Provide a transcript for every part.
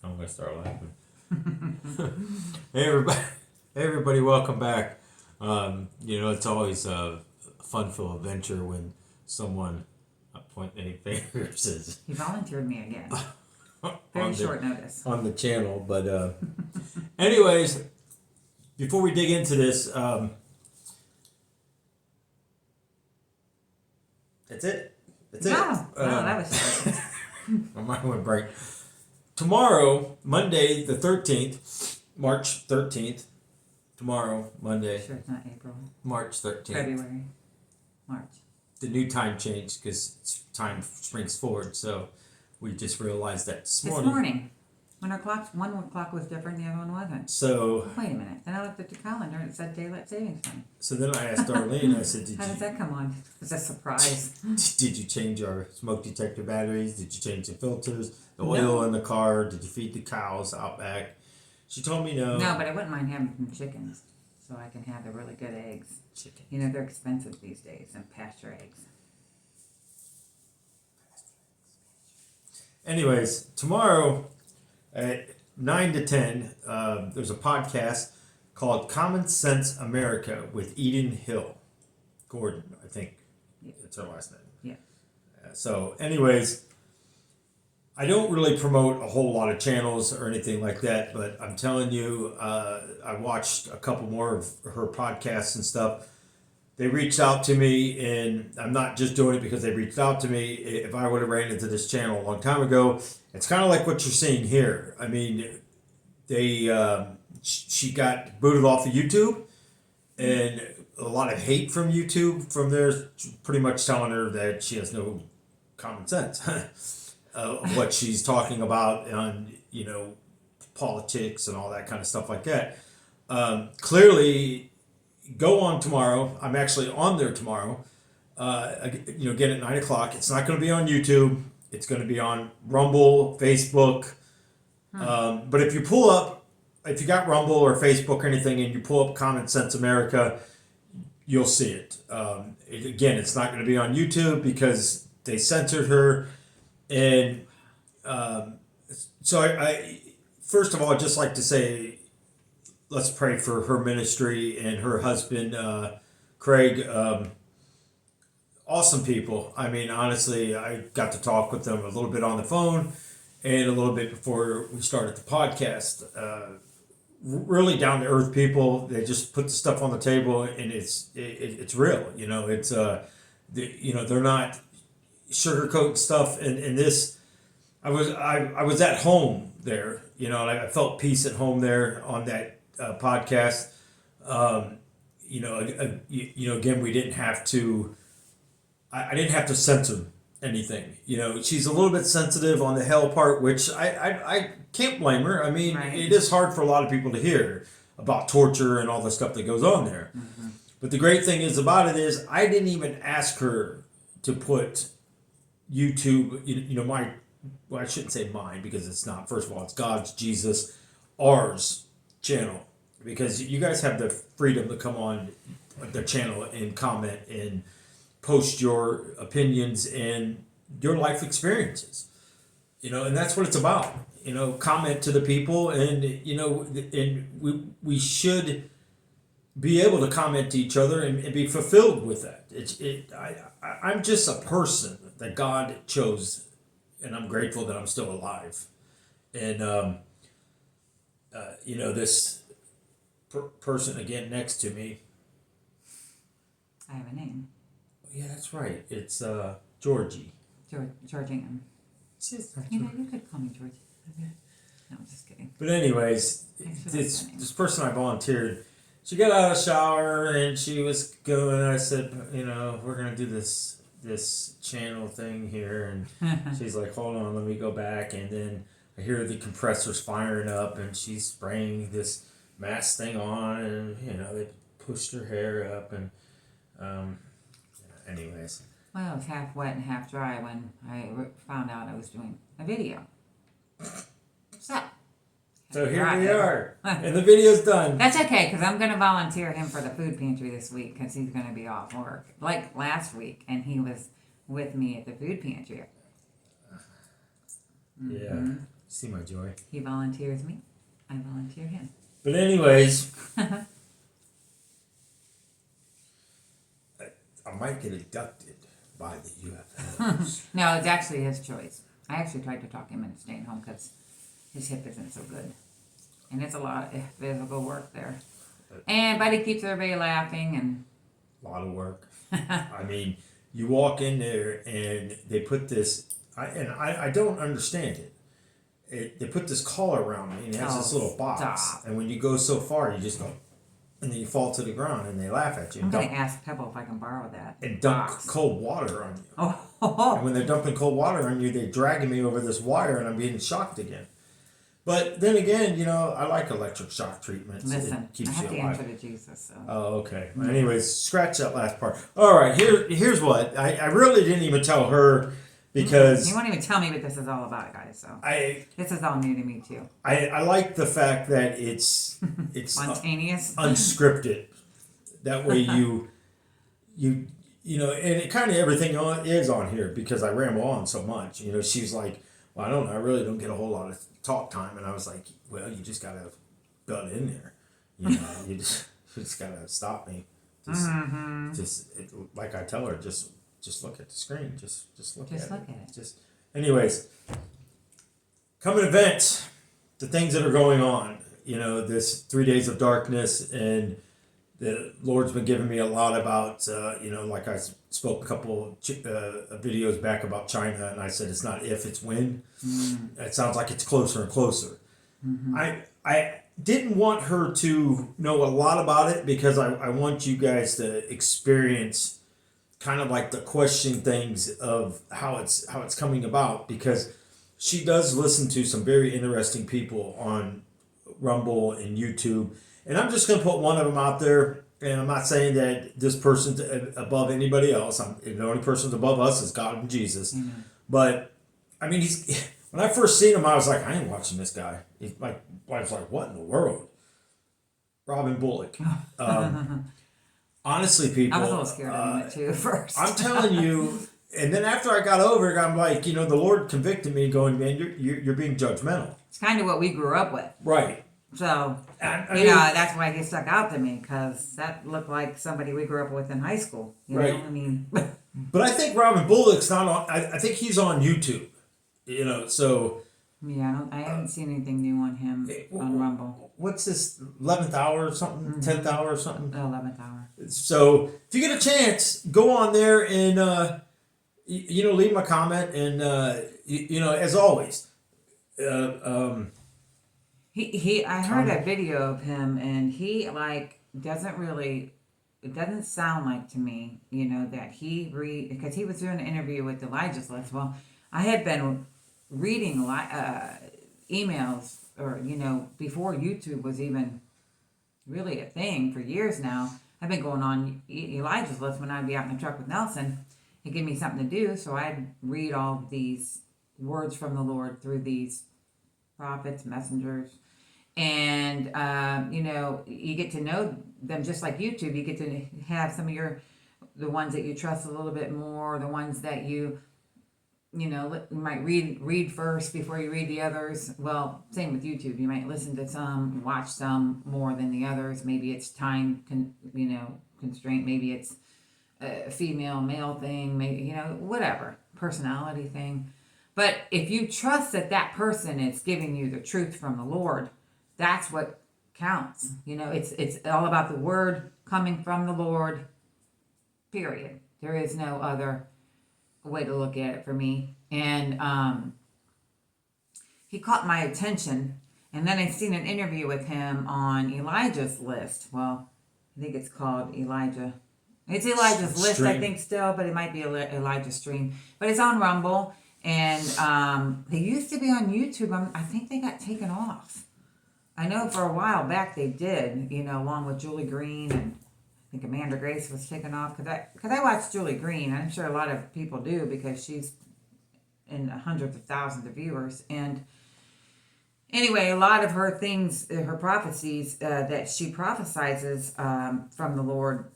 I'm gonna start laughing. Hey everybody, welcome back. It's always a fun-filled adventure when someone point any fingers is He volunteered me again. on Very the, short notice. on the channel. But anyways, before we dig into this, that's it. That's it. Wow, that was short. My mind went blank. Tomorrow, Monday the 13th, March 13th. Tomorrow, Monday, Sure, it's not April. March 13th. February. March. The new time changed because time springs forward. So we just realized that this morning. When our clocks, one clock was different, the other one wasn't. So Wait a minute. Then I looked at the calendar and it said daylight savings time. so then I asked Darlene. I said, How does that come on? It's a surprise. Did you change our smoke detector batteries? Did you change the filters? The oil in the car? Did you feed the cows out back? She told me no. No, but I wouldn't mind having some chickens so I can have the really good eggs. Chicken. You know, they're expensive these days, and pasture eggs. Anyways, tomorrow at 9 to 10, there's a podcast called Common Sense America with Eden Hill. Gordon, I think it's her last name. Yeah. So, anyways, I don't really promote a whole lot of channels or anything like that, but I'm telling you, I watched a couple more of her podcasts and stuff. They reached out to me, and I'm not just doing it because they reached out to me. If I would have ran into this channel a long time ago, it's kind of like what you're seeing here. I mean, she got booted off of YouTube, and a lot of hate from YouTube from there, pretty much telling her that she has no common sense of what she's talking about on, politics and all that kind of stuff like that. Clearly, go on tomorrow. I'm actually on there tomorrow. Again at 9 o'clock. It's not going to be on YouTube. It's going to be on Rumble, Facebook. But if you if you got Rumble or Facebook or anything, and you pull up Common Sense America, you'll see it. Again, it's not going to be on YouTube because they censored her. And so I first of all, I'd just like to say, let's pray for her ministry and her husband, Craig. Awesome people. I mean, honestly, I got to talk with them a little bit on the phone and a little bit before we started the podcast. Really down to earth people. They just put the stuff on the table, and it's real. They're not sugarcoating stuff. And this, I was at home there. And I felt peace at home there on that podcast. Again, we didn't have to. I didn't have to censor anything. She's a little bit sensitive on the hell part, which I can't blame her. I mean, right. It is hard for a lot of people to hear about torture and all the stuff that goes on there. Mm-hmm. But the great thing about it is I didn't even ask her to put YouTube, I shouldn't say mine because it's not. First of all, it's God's, Jesus, ours channel. Because you guys have the freedom to come on the channel and comment and post your opinions and your life experiences. And that's what it's about. Comment to the people, and and we should be able to comment to each other and be fulfilled with that. I'm just a person that God chose, and I'm grateful that I'm still alive. And this person again next to me. I have a name. Yeah, that's right. It's Georgie. Georgingham. You could call me Georgie. No, I'm just kidding. But anyways, this person I volunteered, she got out of the shower and she was going. I said, we're gonna do this channel thing here, and she's like, hold on, let me go back. And then I hear the compressors firing up, and she's spraying this mask thing on, and they pushed her hair up, and anyways. Well, it was half wet and half dry when I found out I was doing a video. So here we are, and the video's done. That's okay, because I'm going to volunteer him for the food pantry this week, because he's going to be off work. Like last week, and he was with me at the food pantry. Yeah. See my joy. He volunteers me. I volunteer him. But anyways, I might get abducted by the UFOs. No, it's actually his choice. I actually tried to talk him into staying home because his hip isn't so good. And it's a lot of physical work there. But he keeps everybody laughing and... A lot of work. I mean, you walk in there and they put this... I don't understand it. They put this collar around me and it has this little box. Stop. And when you go so far, you just go... And then you fall to the ground and they laugh at you. I'm going to ask Pebble if I can borrow that. And dump box. cold water on you. Oh. And when they're dumping cold water on you, they're dragging me over this wire and I'm getting shocked again. But then again, I like electric shock treatments. Listen, it keeps I have you to alive. answer to Jesus. So. Oh, okay. Well, anyways, scratch that last part. All right, here's what. I really didn't even tell her because... You won't even tell me what this is all about, guys. So this is all new to me, too. I like the fact that it's Spontaneous. Unscripted. That way you and it kind of everything is on here because I ramble on so much. She's like, well, I don't know. I really don't get a whole lot of talk time. And I was like, well, you just got to butt in there. You just got to stop me. Like I tell her, just look at the screen. Just look at it. Anyways, coming events, the things that are going on, this 3 days of darkness, and the Lord's been giving me a lot about, like I spoke a couple videos back about China, and I said it's not if, it's when. It sounds like it's closer and closer. I didn't want her to know a lot about it because I want you guys to experience kind of like the question things of how it's coming about, because she does listen to some very interesting people on Rumble and YouTube. And I'm just going to put one of them out there, and I'm not saying that this person's above anybody else. The only person above us is God and Jesus. Mm-hmm. But, I mean, when I first seen him, I was like, I ain't watching this guy. I was like, what in the world? Robin Bullock. Honestly, people... I was a little scared of him, too, first. I'm telling you, and then after I got over it, I'm like, the Lord convicted me going, man, you're being judgmental. It's kind of what we grew up with. Right. So, that's why he stuck out to me, because that looked like somebody we grew up with in high school. Right. I mean... But I think Robin Bullock's not on... I think he's on YouTube. So... Yeah, I haven't seen anything new on him on Rumble. What's this, 11th hour or something? Mm-hmm. 10th hour or something? The 11th hour. So, if you get a chance, go on there and, leave my comment. And, as always... I heard a video of him, and he doesn't really, it doesn't sound like to me, that because he was doing an interview with Elijah's List. Well, I had been reading emails, or before YouTube was even really a thing for years now. I've been going on Elijah's List when I'd be out in the truck with Nelson. He'd give me something to do, so I'd read all these words from the Lord through these prophets, messengers, and you get to know them just like YouTube. You get to have some of the ones that you trust a little bit more, the ones that you might read first before you read the others. Well, same with YouTube. You might listen to some, watch some more than the others. Maybe it's time constraint. Maybe it's a female male thing. Maybe whatever, personality thing. But if you trust that person is giving you the truth from the Lord, that's what counts. It's all about the word coming from the Lord, period. There is no other way to look at it for me. And he caught my attention. And then I seen an interview with him on Elijah's List. Well, I think it's called Elijah. It's Elijah's List, I think, still, but it might be Elijah Stream. But it's on Rumble. And they used to be on YouTube. I think they got taken off. I know for a while back they did, along with Julie Green, and I think Amanda Grace was taken off. Because I watch Julie Green. I'm sure a lot of people do, because she's in hundreds of thousands of viewers. And anyway, a lot of her things, her prophecies that she prophesizes from the Lord,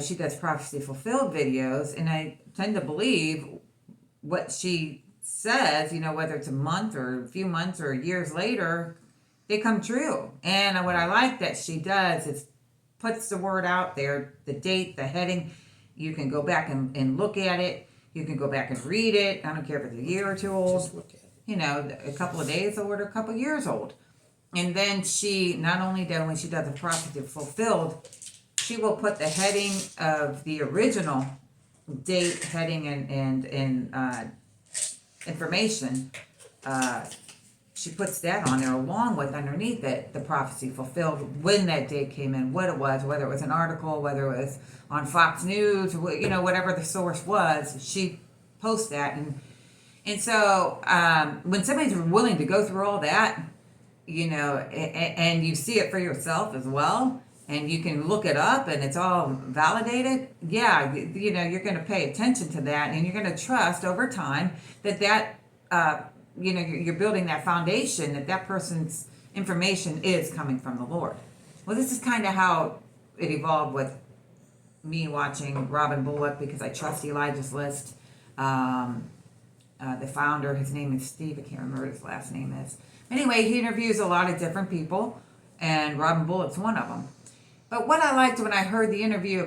she does prophecy fulfilled videos. And I tend to believe what she says, whether it's a month or a few months or years later, they come true. And what I like that she does is puts the word out there, the date, the heading. You can go back and look at it. You can go back and read it. I don't care if it's a year or two old. Just look at it. A couple of days old or a couple of years old. And then she, not only that, when she does the prophecy fulfilled, she will put the heading of the original date, heading, and information. She puts that on there along with underneath it the prophecy fulfilled, when that date came in, what it was, whether it was an article, whether it was on Fox News, whatever the source was. She posts that, and so when somebody's willing to go through all that, and you see it for yourself as well, and you can look it up and it's all validated, yeah, you're going to pay attention to that, and you're going to trust over time that you're building that foundation, that person's information is coming from the Lord. Well, this is kind of how it evolved with me watching Robin Bullock, because I trust Elijah's List. The founder, his name is Steve, I can't remember what his last name is. Anyway, he interviews a lot of different people, and Robin Bullock's one of them. But what I liked when I heard the interview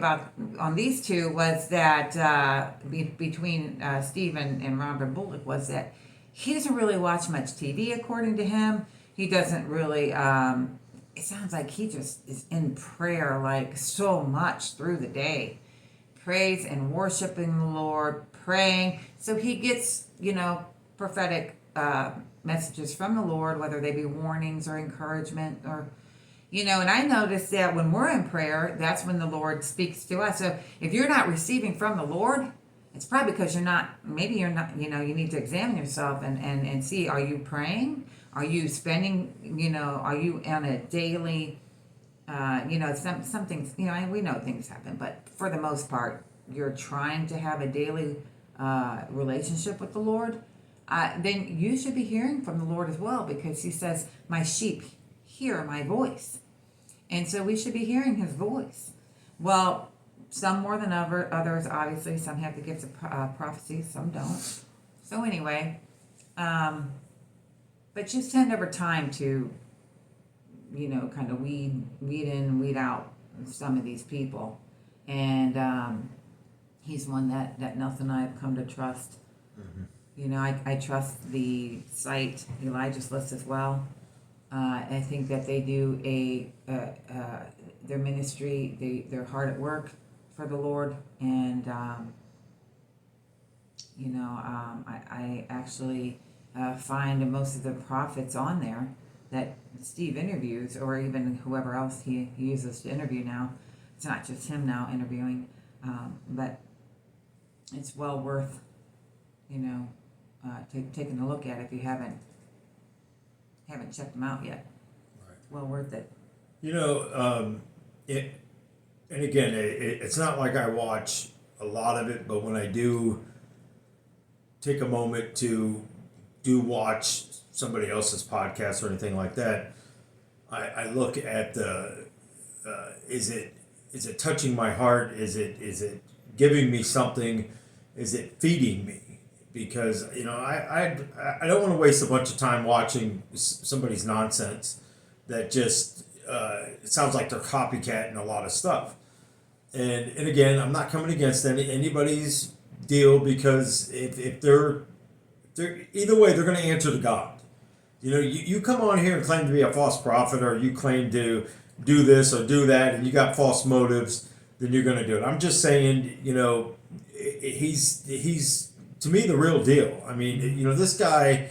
on these two was that between Steve and Robin Bullock was that he doesn't really watch much TV, according to him. He doesn't really, it sounds like he just is in prayer like so much through the day. Praise and worshiping the Lord, praying. So he gets, prophetic messages from the Lord, whether they be warnings or encouragement or, and I noticed that when we're in prayer, that's when the Lord speaks to us. So if you're not receiving from the Lord, it's probably because maybe you're not, you need to examine yourself and see, are you praying? Are you spending, are you on a daily, some things, we know things happen, but for the most part, you're trying to have a daily relationship with the Lord, then you should be hearing from the Lord as well, because he says, my sheep hear my voice. And so we should be hearing his voice. Well, some more than others, obviously. Some have the gifts of prophecy, some don't. So anyway, but just tend over time to, kind of weed in, weed out some of these people. And he's one that Nelson and I have come to trust. Mm-hmm. I trust the site, Elijah's List, as well. I think that they do their ministry, they're hard at work for the Lord, and I actually find most of the prophets on there that Steve interviews, or even whoever else he uses to interview now. It's not just him now interviewing, but it's well worth taking a look at if you haven't checked them out yet. Right. Well worth it. And again, it's not like I watch a lot of it, but when I do take a moment to watch somebody else's podcast or anything like that, I look at the is it touching my heart? Is it giving me something? Is it feeding me? Because I don't want to waste a bunch of time watching somebody's nonsense that just it sounds like they're copycatting a lot of stuff. And again, I'm not coming against anybody's deal, because if they're either way, they're going to answer to God. You come on here and claim to be a false prophet, or you claim to do this or do that, and you got false motives, then you're going to do it. I'm just saying, he's to me the real deal. I mean, this guy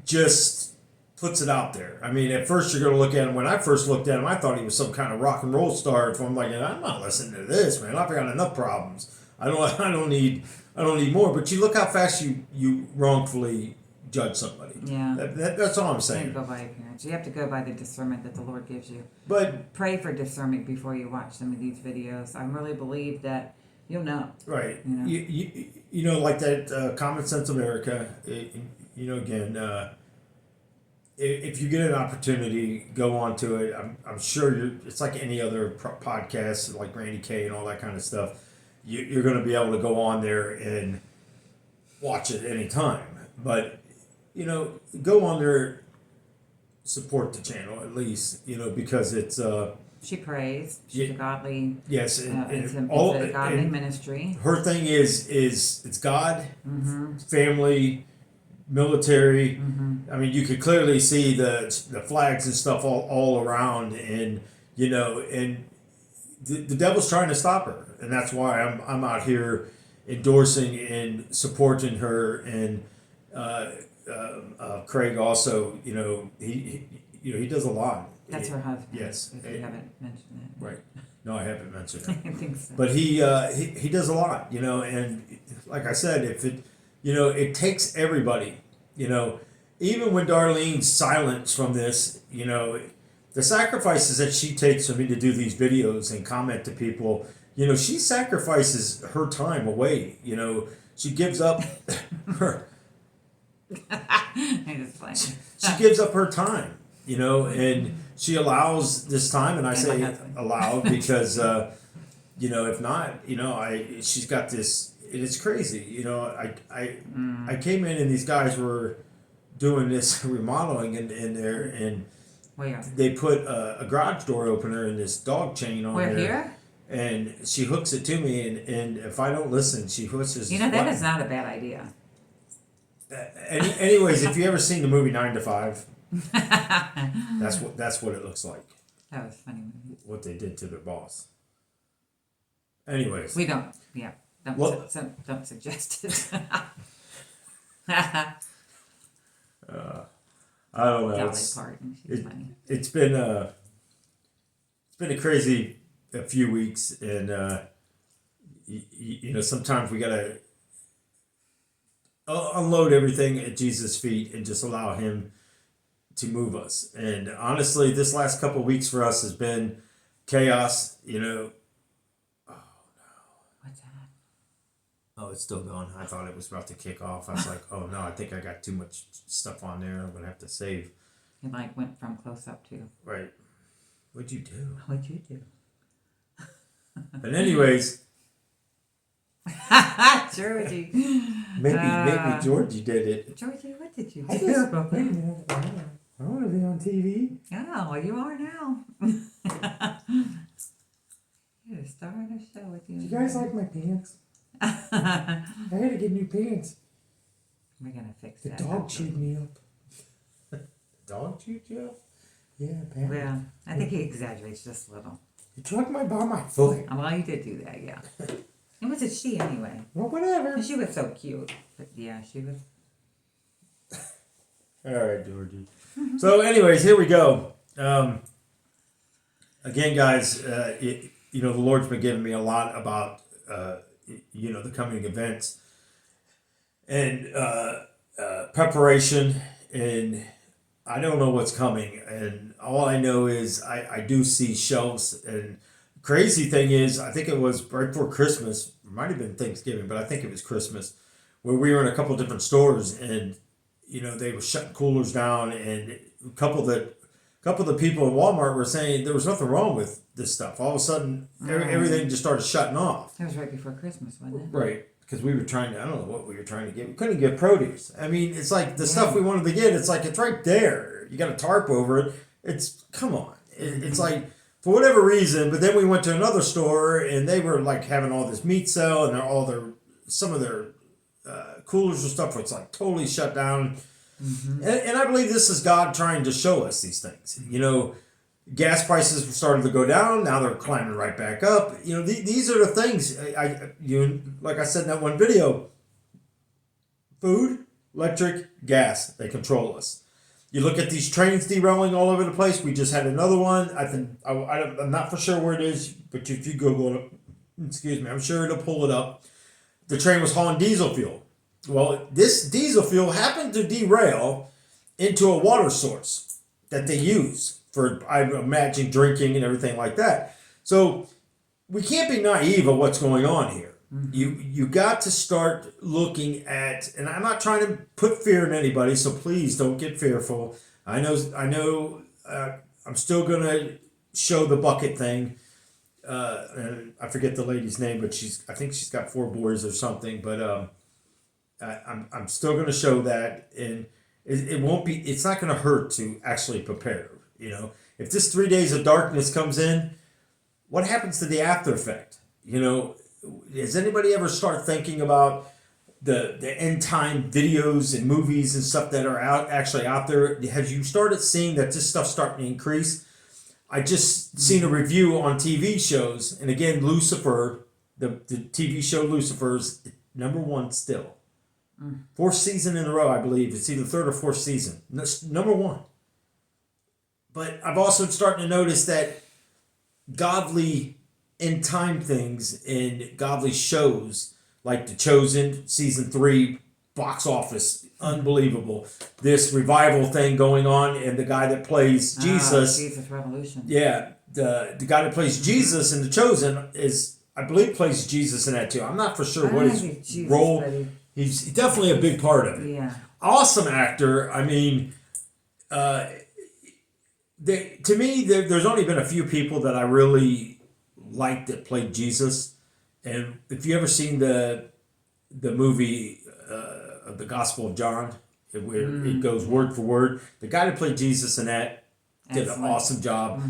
just puts it out there. I mean, at first you're going to look at him. When I first looked at him, I thought he was some kind of rock and roll star. So I'm like, I'm not listening to this, man. I've got enough problems. I don't need more. But you look how fast you wrongfully judge somebody. Yeah. That's all I'm saying. You can't go by appearance. You have to go by the discernment that the Lord gives you. But pray for discernment before you watch some of these videos. I really believe that you'll know. Right. You like that Common Sense America. Again. If you get an opportunity, go on to it. I'm sure it's like any other podcast, like Randy Kay and all that kind of stuff. You're going to be able to go on there and watch it anytime. but go on there, support the channel at least, because it's She prays. She's a godly. yes, It's and a godly ministry. her thing is it's God, Mm-hmm. family, military. Mm-hmm. I mean, you could clearly see the flags and stuff all around, and and the devil's trying to stop her, and that's why I'm out here endorsing and supporting her. And Craig also, he does a lot. That's her husband. Yes. If you haven't mentioned that. Right. No, I haven't mentioned I it. think so. But he does a lot, and like I said, if it it takes everybody, even when Darlene's silenced from this, the sacrifices that she takes for me to do these videos and comment to people, she sacrifices her time away, she gives up her I just like she gives up her time, and she allows this time, and I And say my husband. allow because, if not, she's got this, it's crazy, I came in and these guys were doing this remodeling in there, and where? they put a garage door opener and this dog chain on We're there. here. And she hooks it to me, and if I don't listen, she pushes. That button. is not a bad idea. Anyways, if you ever seen the movie 9 to 5, that's what it looks like. That was a funny movie. What they did to their boss. Anyways, We don't. Yeah. Don't Well- don't suggest it. I don't know. Dolly Parton. She's funny. It's been a crazy a few weeks, and sometimes we gotta unload everything at Jesus' feet and just allow Him to move us. And honestly, this last couple of weeks for us has been chaos. What's that? Oh, it's still going. I thought it was about to kick off. I was like, oh no, I think I got too much stuff on there. I'm gonna have to save. It went from close up to. Right. What'd you do? What'd you do? But anyways, Georgie. maybe Georgie did it. Georgie, what did you I do? just, wait a minute. I want to be on TV. Oh, well, you are now. You're the star of the show with you. You guys like my pants? I had to get new pants. We're gonna fix The that. dog chewed me up. Dog chewed you up? Yeah, apparently. Well, I think he exaggerates just a little. He took my by my foot. Well, he did do that, yeah. It was a she anyway. Well, whatever. And she was so cute. But yeah, she was. All right, Georgie. So, anyways, here we go. Again, guys, the Lord's been giving me a lot about, the coming events and preparation, and I don't know what's coming. And all I know is I do see shelves. And crazy thing is, I think it was right before Christmas, it might have been Thanksgiving, but I think it was Christmas, where we were in a couple different stores, and they were shutting coolers down, and a couple of the people in Walmart were saying there was nothing wrong with this stuff. All of a sudden, everything just started shutting off. It was right before Christmas, wasn't it? Right, because we were trying to, I don't know what we were trying to get. We couldn't get produce. I mean, it's like the stuff we wanted to get, it's like it's right there. You got a tarp over it. Come on. It's like, for whatever reason, but then we went to another store, and they were like having all this meat sale, and some of their coolers and stuff was like totally shut down. Mm-hmm. And I believe this is God trying to show us these things. Gas prices started to go down. Now they're climbing right back up. These are the things. Like I said in that one video, food, electric, gas, they control us. You look at these trains derailing all over the place. We just had another one. I'm not for sure where it is, but if you Google it, excuse me, I'm sure it'll pull it up. The train was hauling diesel fuel. Well, this diesel fuel happened to derail into a water source that they use for, I imagine, drinking and everything like that. So we can't be naive of what's going on here. Mm-hmm. You got to start looking at, and I'm not trying to put fear in anybody, so please don't get fearful. I know. I'm still gonna show the bucket thing. And I forget the lady's name, but I think she's got 4 boys or something. But I'm still going to show that, and it won't be. It's not going to hurt to actually prepare. You know, if this 3 days of darkness comes in, what happens to the after effect? You know, has anybody ever start thinking about the end time videos and movies and stuff that are out there? Have you started seeing that this stuff's starting to increase? I just seen a review on TV shows, and again, Lucifer, the TV show Lucifer's #1 still. Fourth season in a row, I believe. It's either third or fourth season. #1. But I've also starting to notice that godly end time things and godly shows like The Chosen season 3 box office unbelievable. This revival thing going on, and the guy that plays Jesus, Jesus Revolution. yeah, the guy that plays Jesus in The Chosen is, I believe, plays Jesus in that too. I'm not for sure what his role. He's definitely a big part of it. Yeah. Awesome actor. I mean, to me, there's only been a few people that I really liked that played Jesus. And if you ever seen the movie of the Gospel of John, where it goes word for word, the guy that played Jesus in that did an awesome job.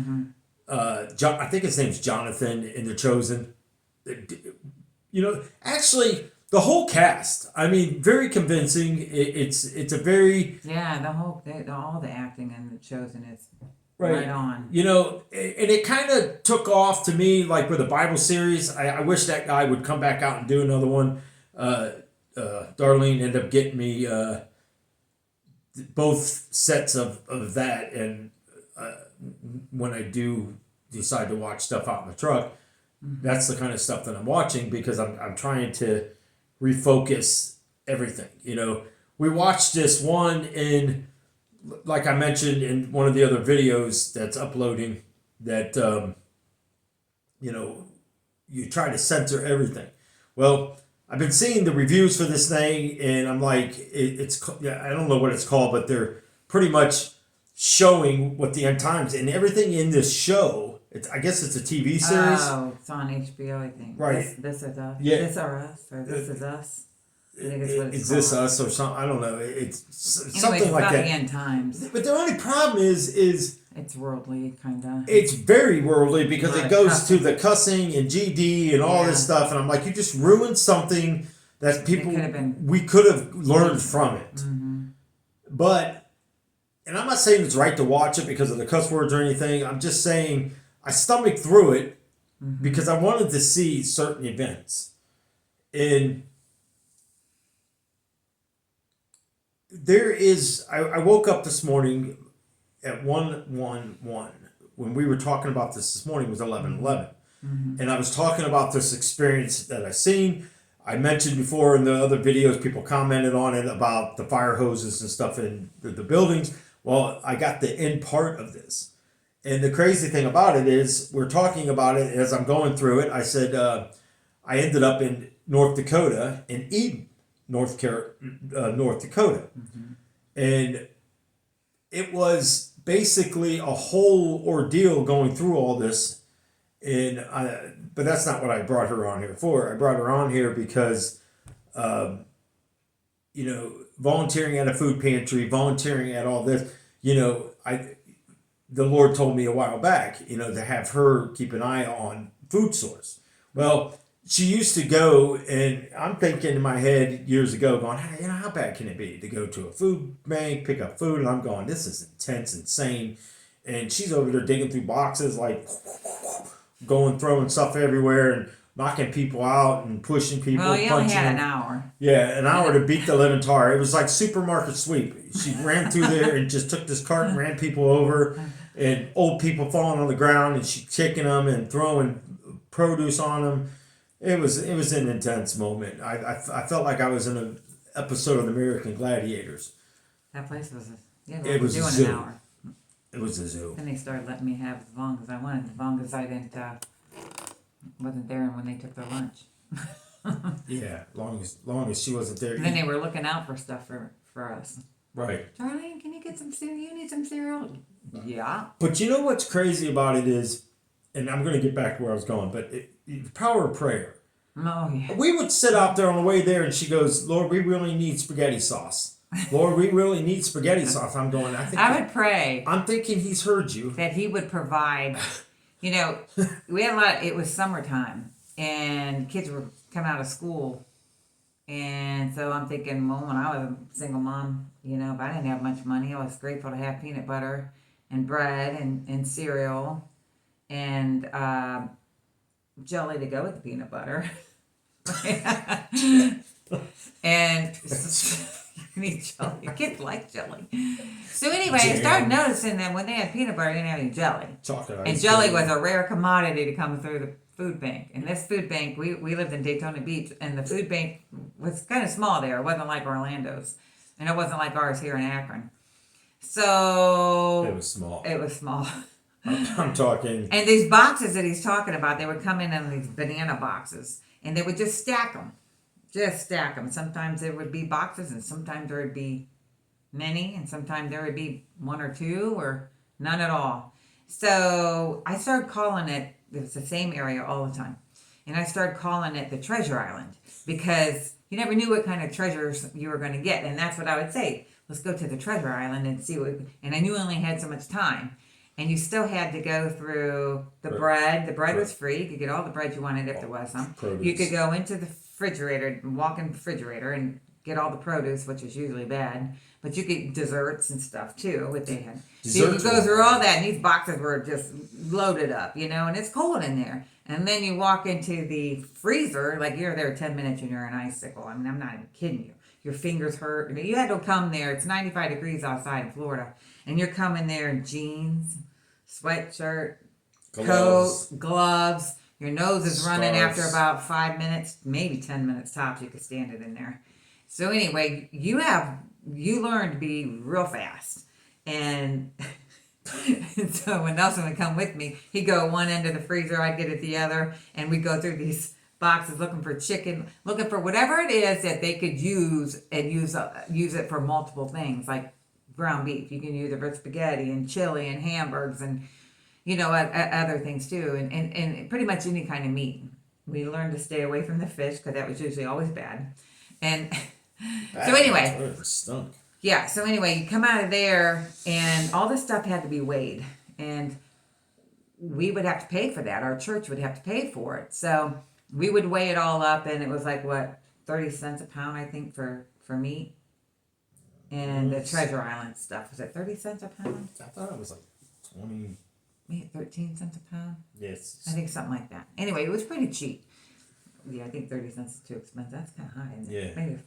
I think his name's Jonathan in The Chosen. You know, actually, the whole cast. I mean, very convincing. It's a very all the acting in The Chosen is right on. You know, and it kind of took off to me, like with the Bible series. I wish that guy would come back out and do another one. Darlene ended up getting me both sets of that, and when I do decide to watch stuff out in the truck, that's the kind of stuff that I'm watching, because I'm trying to refocus everything. You know, we watched this one in, like I mentioned in one of the other videos that's uploading, that you know, you try to censor everything. Well, I've been seeing the reviews for this thing, and I'm like, I don't know what it's called, but they're pretty much showing what the end times and everything in this show. I guess it's a TV series. Oh, it's on HBO, I think. Right. This is us. Yeah. This are us, or this is us. I think it's what it's Is this called. us or something? I don't know. It's Anyways, something it's like about that. the end times. But the only problem is It's worldly, kind of. it's very worldly, because it Right. goes to the cussing and GD and all this Yeah. stuff, and I'm like, you just ruined something that people we could have learned from it. But, and I'm not saying it's right to watch it because of the cuss words or anything. I'm just saying I stomached through it because I wanted to see certain events. And there is, I woke up this morning at 1:11. When we were talking about this morning, it was 11:11. And I was talking about this experience that I seen. I mentioned before in the other videos, people commented on it about the fire hoses and stuff in the buildings. Well, I got the end part of this. And the crazy thing about it is, we're talking about it as I'm going through it. I said, I ended up in North Dakota, in Eden, North Dakota. And it was basically a whole ordeal going through all this. And but that's not what I brought her on here for. I brought her on here because, you know, volunteering at a food pantry, volunteering at all this, you know, the Lord told me a while back, you know, to have her keep an eye on food source. Well, she used to go, and I'm thinking in my head years ago, going, hey, you know, how bad can it be to go to a food bank, pick up food? And I'm going, this is intense, insane. And she's over there digging through boxes, like going, throwing stuff everywhere and knocking people out and pushing people. Well, you only punching had them. an hour. Yeah, an hour to beat the living tar. It was like supermarket sweep. She ran through there and just took this cart and ran people over, and old people falling on the ground, and she kicking them and throwing produce on them. It was an intense moment. I felt like I was in an episode of American Gladiators. That place was It was a doing zoo. an hour. It was a zoo. Then they started letting me have as long as I wanted, as long as I didn't wasn't there when they took their lunch. Yeah, long as she wasn't there. And then they were looking out for stuff for us. Right. Darlene, can you get some cereal? You need some cereal? Yeah. But you know what's crazy about it is, and I'm going to get back to where I was going, but the power of prayer. Oh yeah. We would sit out there on the way there, and she goes, "Lord, we really need spaghetti sauce. Lord, we really need spaghetti sauce." I'm going. I would pray I'm thinking He's heard you. that he would provide. You know, we had a lot. It was summertime, and kids were coming out of school, and so I'm thinking, well, when I was a single mom, you know, if I didn't have much money, I was grateful to have peanut butter and bread and cereal and jelly to go with the peanut butter. And you need jelly. Kids like jelly. So anyway, I started noticing that when they had peanut butter, they didn't have any jelly. Chocolate And ice jelly cream. was a rare commodity to come through the food bank. And this food bank, we lived in Daytona Beach, and the food bank was kind of small there. It wasn't like Orlando's. And it wasn't like ours here in Akron. So It was small. it was small. I'm talking. And these boxes that he's talking about, they would come in these banana boxes, and they would just stack them. Just stack them. Sometimes there would be boxes, and sometimes there would be many, and sometimes there would be one or two, or none at all. So I started calling it, it's the same area all the time, and I started calling it the Treasure Island, because you never knew what kind of treasures you were going to get. And that's what I would say. Let's go to the Treasure Island and see what, and I knew I only had so much time. And you still had to go through the bread. The bread was free. You could get all the bread you wanted if there was some. Produce. You could go into the refrigerator, walk in the refrigerator and get all the produce, which is usually bad. But you could desserts and stuff too, what they had. So you could Desserts go were through all that, and these boxes were just loaded up, you know, and it's cold in there. And then you walk into the freezer, like you're there 10 minutes and you're an icicle. I mean, I'm not even kidding you. Your fingers hurt. I mean, you had to come there. It's 95 degrees outside in Florida. And you're coming there in jeans, sweatshirt, Gloves. coat, gloves. Your nose is running Scarves. after about 5 minutes, maybe 10 minutes tops. You could stand it in there. So anyway, you learn to be real fast. And so when Nelson would come with me, he'd go one end of the freezer, I'd get at the other, and we'd go through these boxes looking for chicken, looking for whatever it is that they could use and use it for multiple things, like ground beef. You can use it for spaghetti and chili and hamburgers and, you know, other things too, and pretty much any kind of meat. We learned to stay away from the fish because that was usually always bad. And so anyway, It stunk. yeah, so anyway, you come out of there and all this stuff had to be weighed. And we would have to pay for that. Our church would have to pay for it. So we would weigh it all up, and it was like, what, 30 cents a pound, I think, for meat? And the Treasure Island stuff. Was it 30 cents a pound? I thought it was like 20. Maybe 13 cents a pound? Yes. I think something like that. Anyway, it was pretty cheap. Yeah, I think 30 cents is too expensive. That's kind of high, isn't it? Yeah. Maybe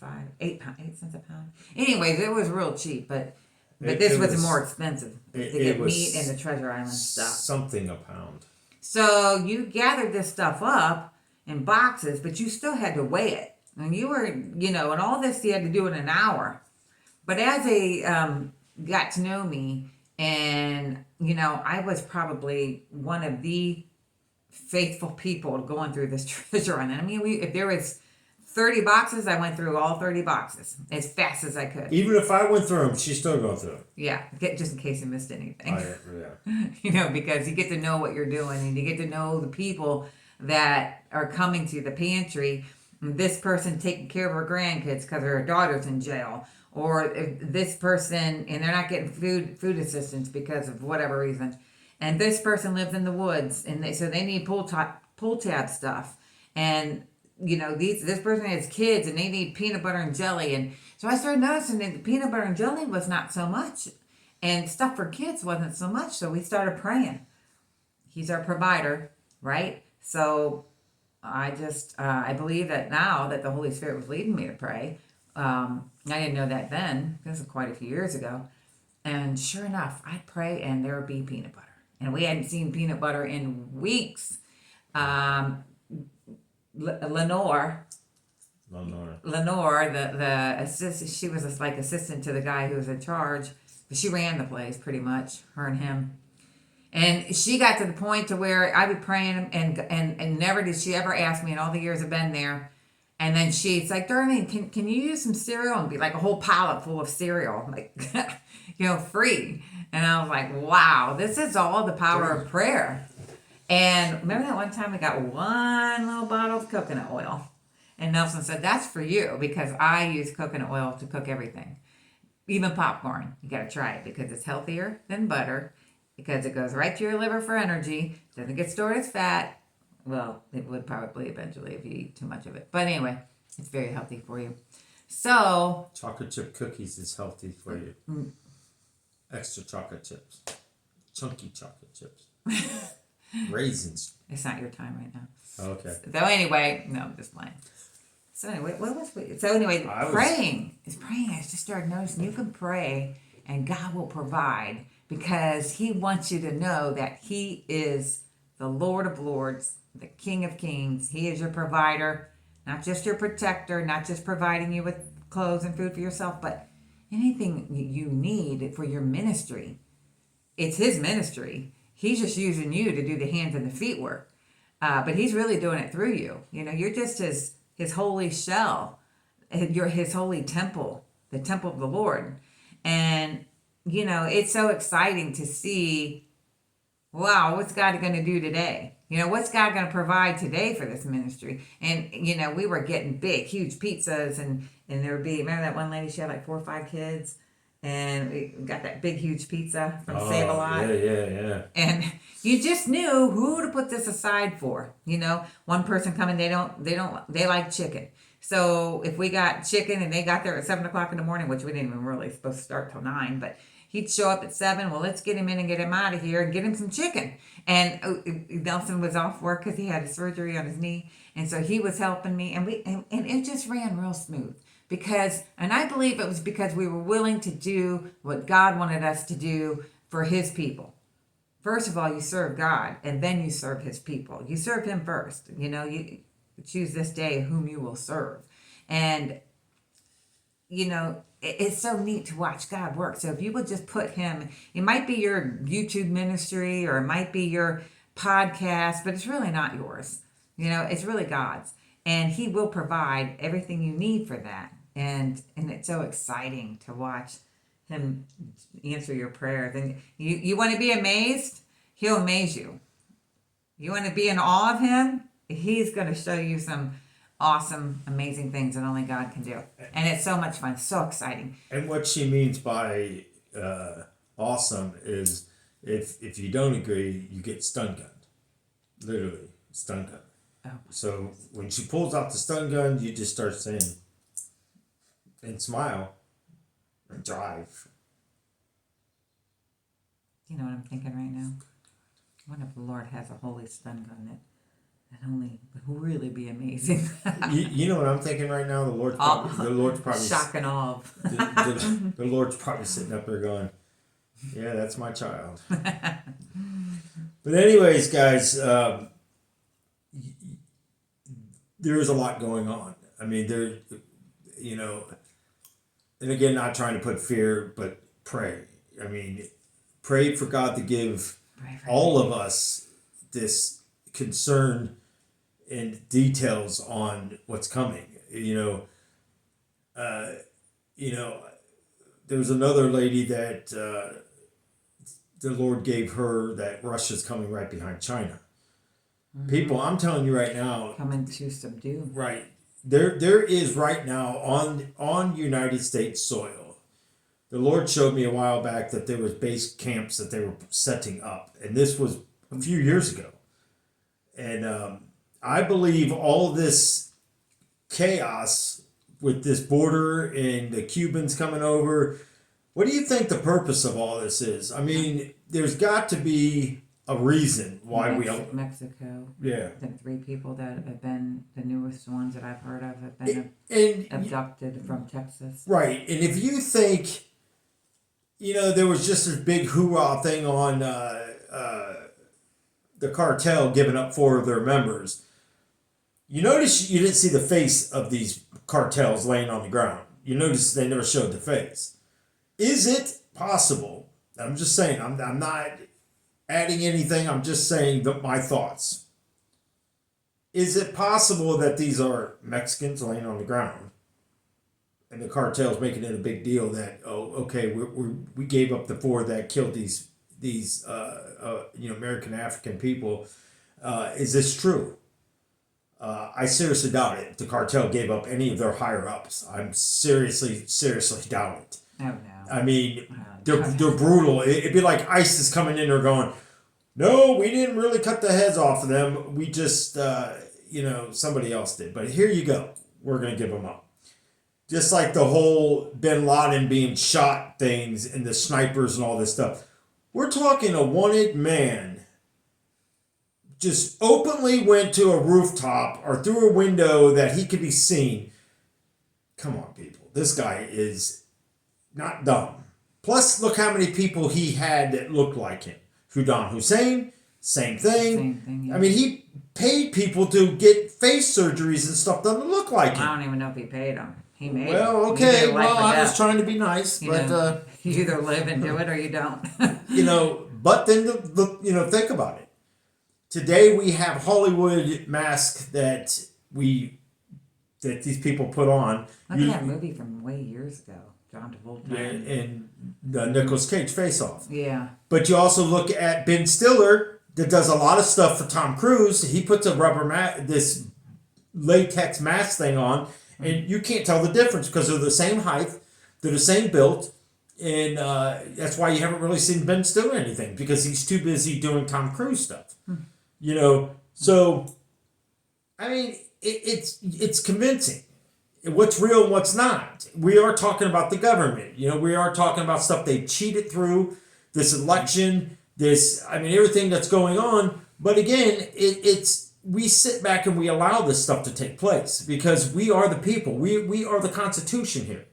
8 cents a pound. Anyways, it was real cheap, but It- this it was was- more expensive to it get was meat and the Treasure Island stuff. Something a pound. So you gathered this stuff up in boxes, but you still had to weigh it. And you were, you know, and all this you had to do in an hour. But as they got to know me, and, you know, I was probably one of the faithful people going through this Treasure Island. I mean, if there was 30 boxes, I went through all 30 boxes as fast as I could. Even if I went through them, she's still going through them. Yeah, just in case you missed anything. Yeah. You know, because you get to know what you're doing, and you get to know the people that are coming to the pantry. This person taking care of her grandkids because her daughter's in jail, or if this person and they're not getting food assistance because of whatever reason, and this person lives in the woods, and so they need pull tab stuff, and you know this person has kids and they need peanut butter and jelly, and so I started noticing that the peanut butter and jelly was not so much, and stuff for kids wasn't so much. So we started praying. He's our provider, right? So I just I believe that now that the Holy Spirit was leading me to pray. I didn't know that then. This is quite a few years ago. And sure enough, I'd pray and there would be peanut butter. And we hadn't seen peanut butter in weeks. Lenore, the assistant, she was like assistant to the guy who was in charge. But she ran the place pretty much, her and him. And she got to the point to where I would praying and never did she ever ask me in all the years I've been there. And then she's like, Darlene, can you use some cereal? And be like a whole pallet full of cereal, like, you know, free. And I was like, wow, this is all the power of prayer. And remember that one time we got one little bottle of coconut oil? And Nelson said, that's for you because I use coconut oil to cook everything. Even popcorn. You gotta try it because it's healthier than butter, because it goes right to your liver for energy, doesn't get stored as fat. Well, it would probably eventually if you eat too much of it. But anyway, it's very healthy for you. So Chocolate chip cookies is healthy for you. Extra chocolate chips. Chunky chocolate chips. Raisins. it's not your time right now. Okay. So anyway, no, I'm just lying. So anyway, what was we? So anyway, praying. It's praying. I just started noticing you can pray and God will provide because He wants you to know that He is the Lord of Lords, the King of Kings. He is your provider, not just your protector, not just providing you with clothes and food for yourself, but anything you need for your ministry. It's His ministry. He's just using you to do the hands and the feet work. But He's really doing it through you. You know, you're just His holy shell. You're His holy temple, the temple of the Lord. And, you know, it's so exciting to see, wow, what's God going to do today? You know, what's God going to provide today for this ministry? And, you know, we were getting big, huge pizzas and there would be, remember that one lady, she had like 4 or 5 kids? And we got that big, huge pizza from Save a Lot. Yeah. And you just knew who to put this aside for. You know, one person coming, they like chicken. So if we got chicken and they got there at 7 o'clock in the morning, which we didn't even really supposed to start till 9, but he'd show up at 7. Well, let's get him in and get him out of here and get him some chicken. And Nelson was off work because he had a surgery on his knee. And so he was helping me and it just ran real smooth. And I believe it was because we were willing to do what God wanted us to do for His people. First of all, you serve God, and then you serve His people. You serve Him first. You know, you choose this day whom you will serve. And, you know, it's so neat to watch God work. So if you would just put Him, it might be your YouTube ministry or it might be your podcast, but it's really not yours. You know, it's really God's. And He will provide everything you need for that. And it's so exciting to watch Him answer your prayers. And you want to be amazed? He'll amaze you. You want to be in awe of Him? He's going to show you some awesome, amazing things that only God can do. And it's so much fun, so exciting. And what she means by awesome is if you don't agree, you get stun gunned. Literally, stun gun. Oh. So when she pulls out the stun gun, you just start saying, and smile, and drive. You know what I'm thinking right now? What if the Lord has a holy stun gun that only would really be amazing? You know what I'm thinking right now? The Lord's probably shock and awe. the Lord's probably sitting up there going, yeah, that's my child. But anyways, guys, there is a lot going on. I mean, you know, and again, not trying to put fear, but pray. I mean, pray for God to give all of us this concern and details on what's coming. You know, there was another lady that the Lord gave her that Russia's coming right behind China. Mm-hmm. People, I'm telling you right now, coming to subdue. Right. There is right now on United States soil. The Lord showed me a while back that there was base camps that they were setting up, and this was a few years ago. And I believe all this chaos with this border and the Cubans coming over. What do you think the purpose of all this is? I mean, there's got to be a reason why Mexico. Yeah. The 3 people that have been the newest ones that I've heard of have been abducted from Texas. Right. And if you think, you know, there was just this big hoorah thing on the cartel giving up 4 of their members. You notice you didn't see the face of these cartels laying on the ground. You notice they never showed the face. Is it possible? I'm just saying, I'm not adding anything, I'm just saying my thoughts. Is it possible that these are Mexicans laying on the ground and the cartel's making it a big deal that, oh, okay, we gave up the 4 that killed these American African people, Is this true? I seriously doubt it. The cartel gave up any of their higher ups. I'm seriously doubt it. Oh no. I mean, they're brutal. It'd be like ISIS coming in there going, no, we didn't really cut the heads off of them. We just, somebody else did. But here you go. We're going to give them up. Just like the whole Bin Laden being shot things and the snipers and all this stuff. We're talking a wanted man just openly went to a rooftop or through a window that he could be seen. Come on, people. This guy is not dumb. Plus, look how many people he had that looked like him. Saddam Hussein, same thing. Same thing, yeah. I mean, he paid people to get face surgeries and stuff done to look like him. I don't even know if he paid him. He made Well, it. okay. He did life Well, or I was death. trying to be nice, You but know, you either live and do it or you don't. But then think about it. Today we have Hollywood masks that these people put on. Look at that movie from way years ago, John Travolta. And the Nicolas Cage Face Off. Yeah. But you also look at Ben Stiller that does a lot of stuff for Tom Cruise. He puts a this latex mask thing on, and you can't tell the difference because they're the same height, they're the same build, and that's why you haven't really seen Ben Stiller anything because he's too busy doing Tom Cruise stuff. So I mean, it's convincing. What's real and what's not. We are talking about the government. We are talking about stuff they cheated through, this election, everything that's going on. But again, we sit back and we allow this stuff to take place because we are the people. We are the Constitution here.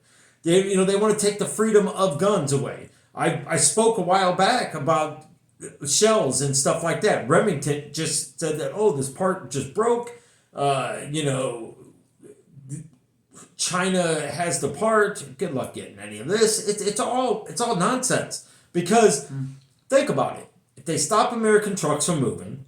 They want to take the freedom of guns away. I spoke a while back about shells and stuff like that. Remington just said that, this part just broke. China has the part. Good luck getting any of this. It's all nonsense. Because think about it. If they stop American trucks from moving,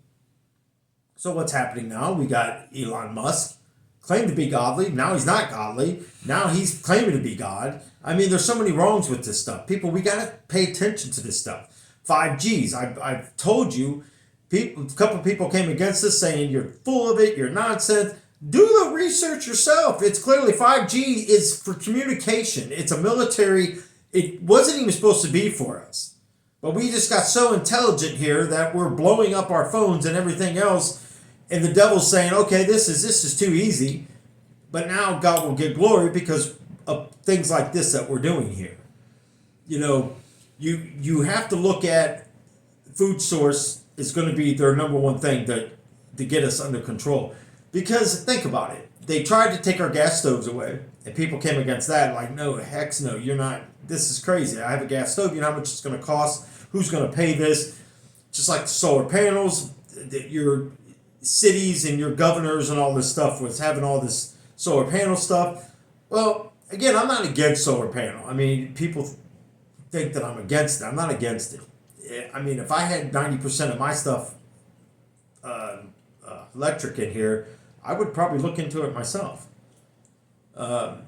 so what's happening now? We got Elon Musk claimed to be godly. Now he's not godly. Now he's claiming to be God. I mean, there's so many wrongs with this stuff. People, we got to pay attention to this stuff. 5Gs. I've told you, a couple of people came against us saying you're full of it, you're nonsense. Do the research yourself. It's clearly 5G is for communication. It's a military. It wasn't even supposed to be for us. But we just got so intelligent here that we're blowing up our phones and everything else. And the devil's saying, okay, this is too easy. But now God will get glory because of things like this that we're doing here. You have to look at food source is going to be their number one thing to get us under control. Because think about it. They tried to take our gas stoves away. And people came against that like, no, heck no, you're not. This is crazy. I have a gas stove. You know how much it's going to cost? Who's going to pay this? Just like the solar panels, your cities and your governors and all this stuff was having all this solar panel stuff. Well, again, I'm not against solar panel. I mean, people think that I'm against it. I'm not against it. I mean, if I had 90% of my stuff electric in here, I would probably look into it myself. No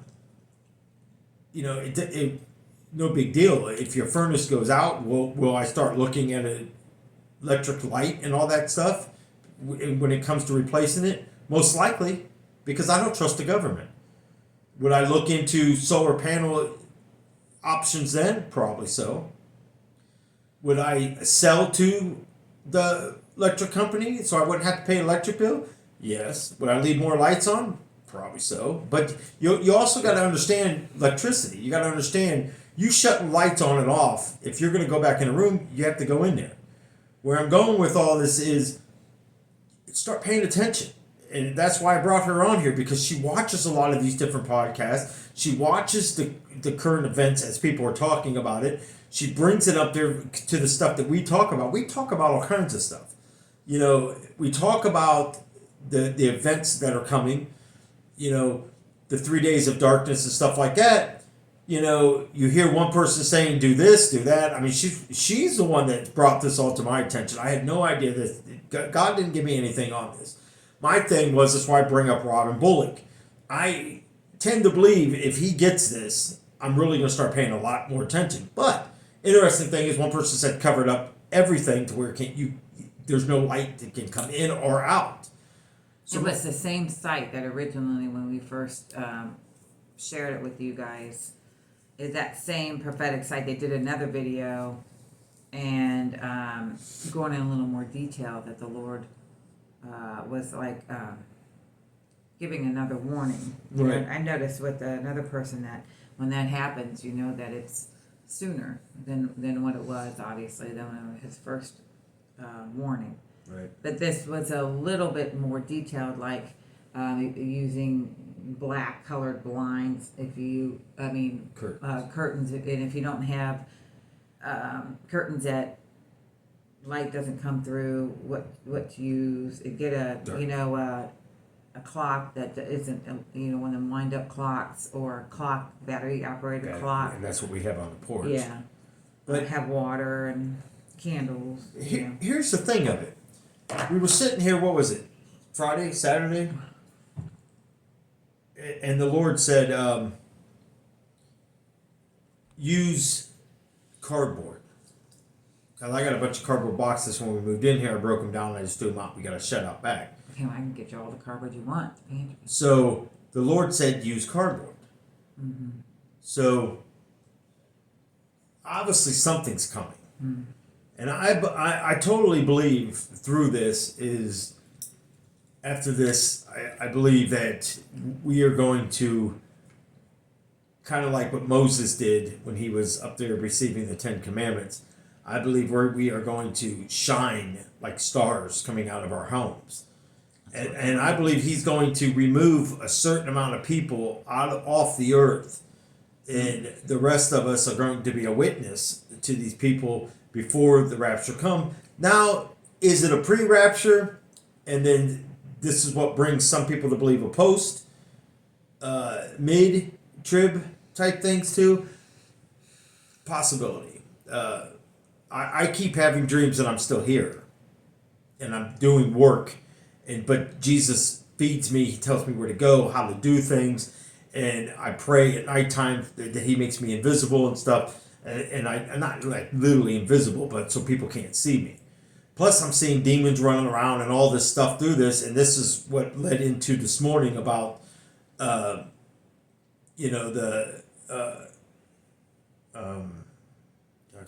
big deal. If your furnace goes out, will I start looking at an electric light and all that stuff when it comes to replacing it? Most likely, because I don't trust the government. Would I look into solar panel options then? Probably so. Would I sell to the electric company so I wouldn't have to pay an electric bill? Yes. Would I leave more lights on? Probably so. But you also got to understand electricity. You got to understand you shut lights on and off. If you're going to go back in a room, you have to go in there. Where I'm going with all this is start paying attention. And that's why I brought her on here, because she watches a lot of these different podcasts. She watches the current events as people are talking about it. She brings it up there to the stuff that we talk about. We talk about all kinds of stuff. We talk about the events that are coming, the 3 days of darkness and stuff like that. You hear one person saying, do this, do that. I mean, she's the one that brought this all to my attention. I had no idea that God didn't give me anything on this. My thing was, that's why I bring up Robin Bullock. I tend to believe if he gets this, I'm really going to start paying a lot more attention. But interesting thing is, one person said covered up everything to where you there's no light that can come in or out. It was the same site that originally, when we first shared it with you guys, is that same prophetic site. They did another video and going in a little more detail that the Lord was like giving another warning. Right. I noticed with another person that when that happens, you know that it's sooner than what it was, obviously, than his first warning. Right. But this was a little bit more detailed, like using black colored blinds. Curtains, and if you don't have curtains that light doesn't come through, what to use. Get a a clock that isn't one of them wind up clocks, or clock battery operated clock. And that's what we have on the porch. Yeah, But have water and candles. Here's the thing of it. We were sitting here, what was it? Friday, Saturday? And the Lord said, use cardboard. Cause I got a bunch of cardboard boxes when we moved in here. I broke them down and I just threw them out. We got a shut out bag. Okay, well, I can get you all the cardboard you want. So the Lord said, use cardboard. Mm-hmm. So obviously something's coming. Mm-hmm. And I totally believe through this is, after this, I believe that we are going to, kind of like what Moses did when he was up there receiving the 10 Commandments, I believe we are going to shine like stars coming out of our homes. And I believe he's going to remove a certain amount of people off the earth. And the rest of us are going to be a witness to these people before the rapture come. Now, is it a pre-rapture? And then this is what brings some people to believe a post, mid-trib type things too? Possibility. I keep having dreams that I'm still here. And I'm doing work. But Jesus feeds me. He tells me where to go, how to do things. And I pray at nighttime that he makes me invisible and stuff. And I'm not like literally invisible, but so people can't see me. Plus, I'm seeing demons running around and all this stuff through this. And this is what led into this morning about, I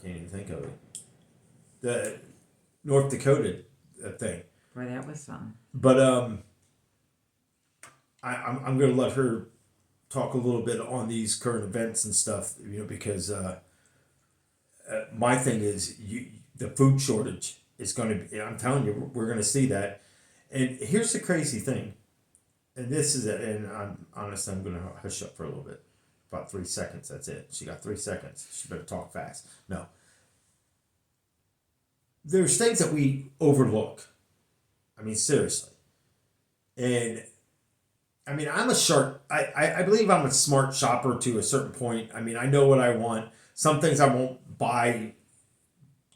can't even think of it. The North Dakota thing. Boy, that was fun. But I'm going to let her talk a little bit on these current events and stuff, because my thing is the food shortage is going to be, I'm telling you, we're going to see that. And here's the crazy thing, and this is it, and I'm honest, I'm going to hush up for a little bit. About 3 seconds, that's it. She got 3 seconds. She better talk fast. No. There's things that we overlook. I mean, seriously. And I mean, I'm a sharp, I believe I'm a smart shopper to a certain point. I mean, I know what I want. Some things I won't buy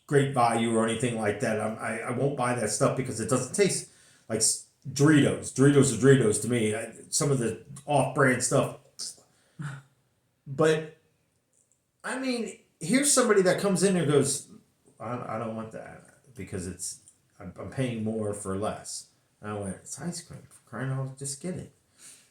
great value or anything like that. I won't buy that stuff because it doesn't taste like Doritos. Doritos are Doritos to me. Some of the off-brand stuff. But, I mean, here's somebody that comes in and goes, I don't want that because I'm paying more for less. And I went, it's ice cream. For crying out loud, just get it.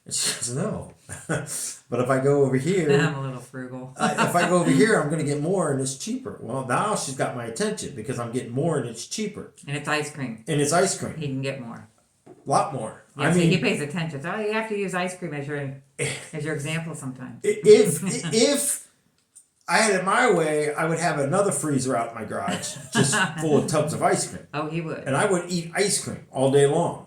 And she goes, no. But if I go over here, I'm a little frugal. if I go over here, I'm going to get more and it's cheaper. Well, now she's got my attention because I'm getting more and it's cheaper. And it's ice cream. And it's ice cream. He can get more. A lot more. Yeah, I see, mean, he pays attention. So you have to use ice cream as your example sometimes. if I had it my way, I would have another freezer out in my garage just full of tubs of ice cream. Oh, he would. And I would eat ice cream all day long.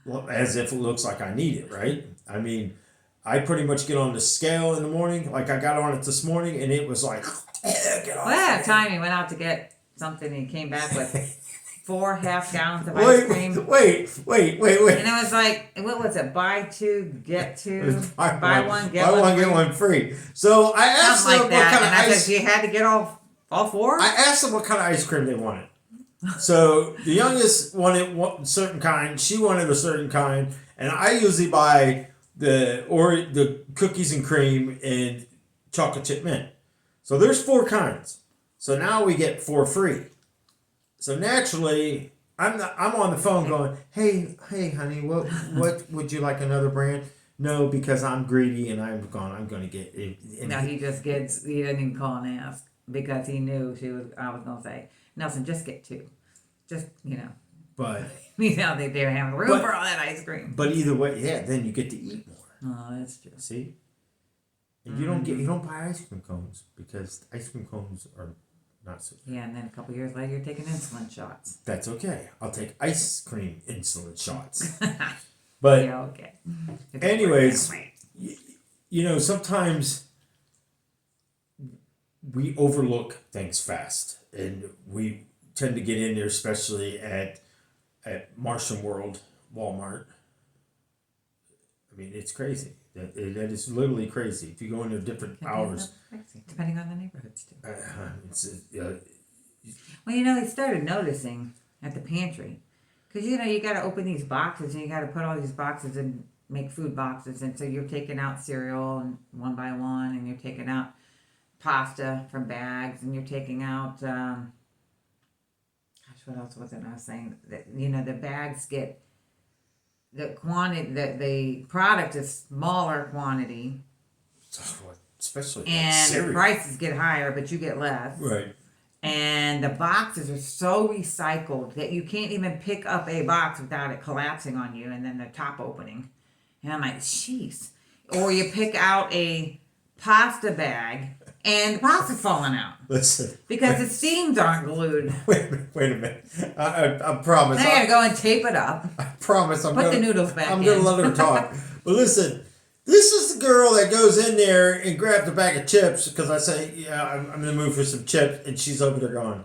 Well, as if it looks like I need it, right? I mean, I pretty much get on the scale in the morning, like I got on it this morning, and it was like, get off. Well, that time he went out to get something and he came back with 4 half gallons of ice cream. Wait. And it was like, what was it? Buy 2, get 2. Buy one, get one free. So I asked something them like what that. kind of And I ice said, you had to get all 4? I asked them what kind of ice cream they wanted. So the youngest wanted a certain kind. She wanted a certain kind, and I usually buy the cookies and cream and chocolate chip mint. So there's 4 kinds. So now we get 4 free. So naturally, I'm on the phone going, hey, honey, what would you like, another brand? No, because I'm greedy and I'm going to get it. And No, he just gets. He didn't even call and ask because he knew she was. I was gonna say, Nelson, just get two. Just but they didn't have room But- for all that ice cream. but either way, yeah, then you get to eat more. Oh, that's true. See, and you don't buy ice cream cones because ice cream cones are not so. Yeah, and then a couple years later, you're taking insulin shots. That's okay. I'll take ice cream insulin shots. But Yeah, okay. anyways, sometimes we overlook things fast, and we tend to get in there, especially at Martian World, Walmart. I mean, it's crazy. That is literally crazy. If you go into different hours, Depending on the neighborhoods too. it's Well, they started noticing at the pantry. Because, you got to open these boxes and you got to put all these boxes and make food boxes. And so you're taking out cereal and one by one, and you're taking out pasta from bags, and you're taking out, what else was it I was saying? That, the bags get, the quantity, the product is smaller quantity, especially like and the cereal. prices get higher, but you get less. Right. And the boxes are so recycled that you can't even pick up a box without it collapsing on you and then the top opening. And I'm like, jeez. Or you pick out a pasta bag and the pasta's falling out. Listen. Because the seams aren't glued. Wait a minute. I promise. Then you gotta go and tape it up. I promise. Put the noodles back I'm in. gonna let her talk. But listen, this is the girl that goes in there and grabs a bag of chips because I say, yeah, I'm in the mood for some chips, and she's over there going.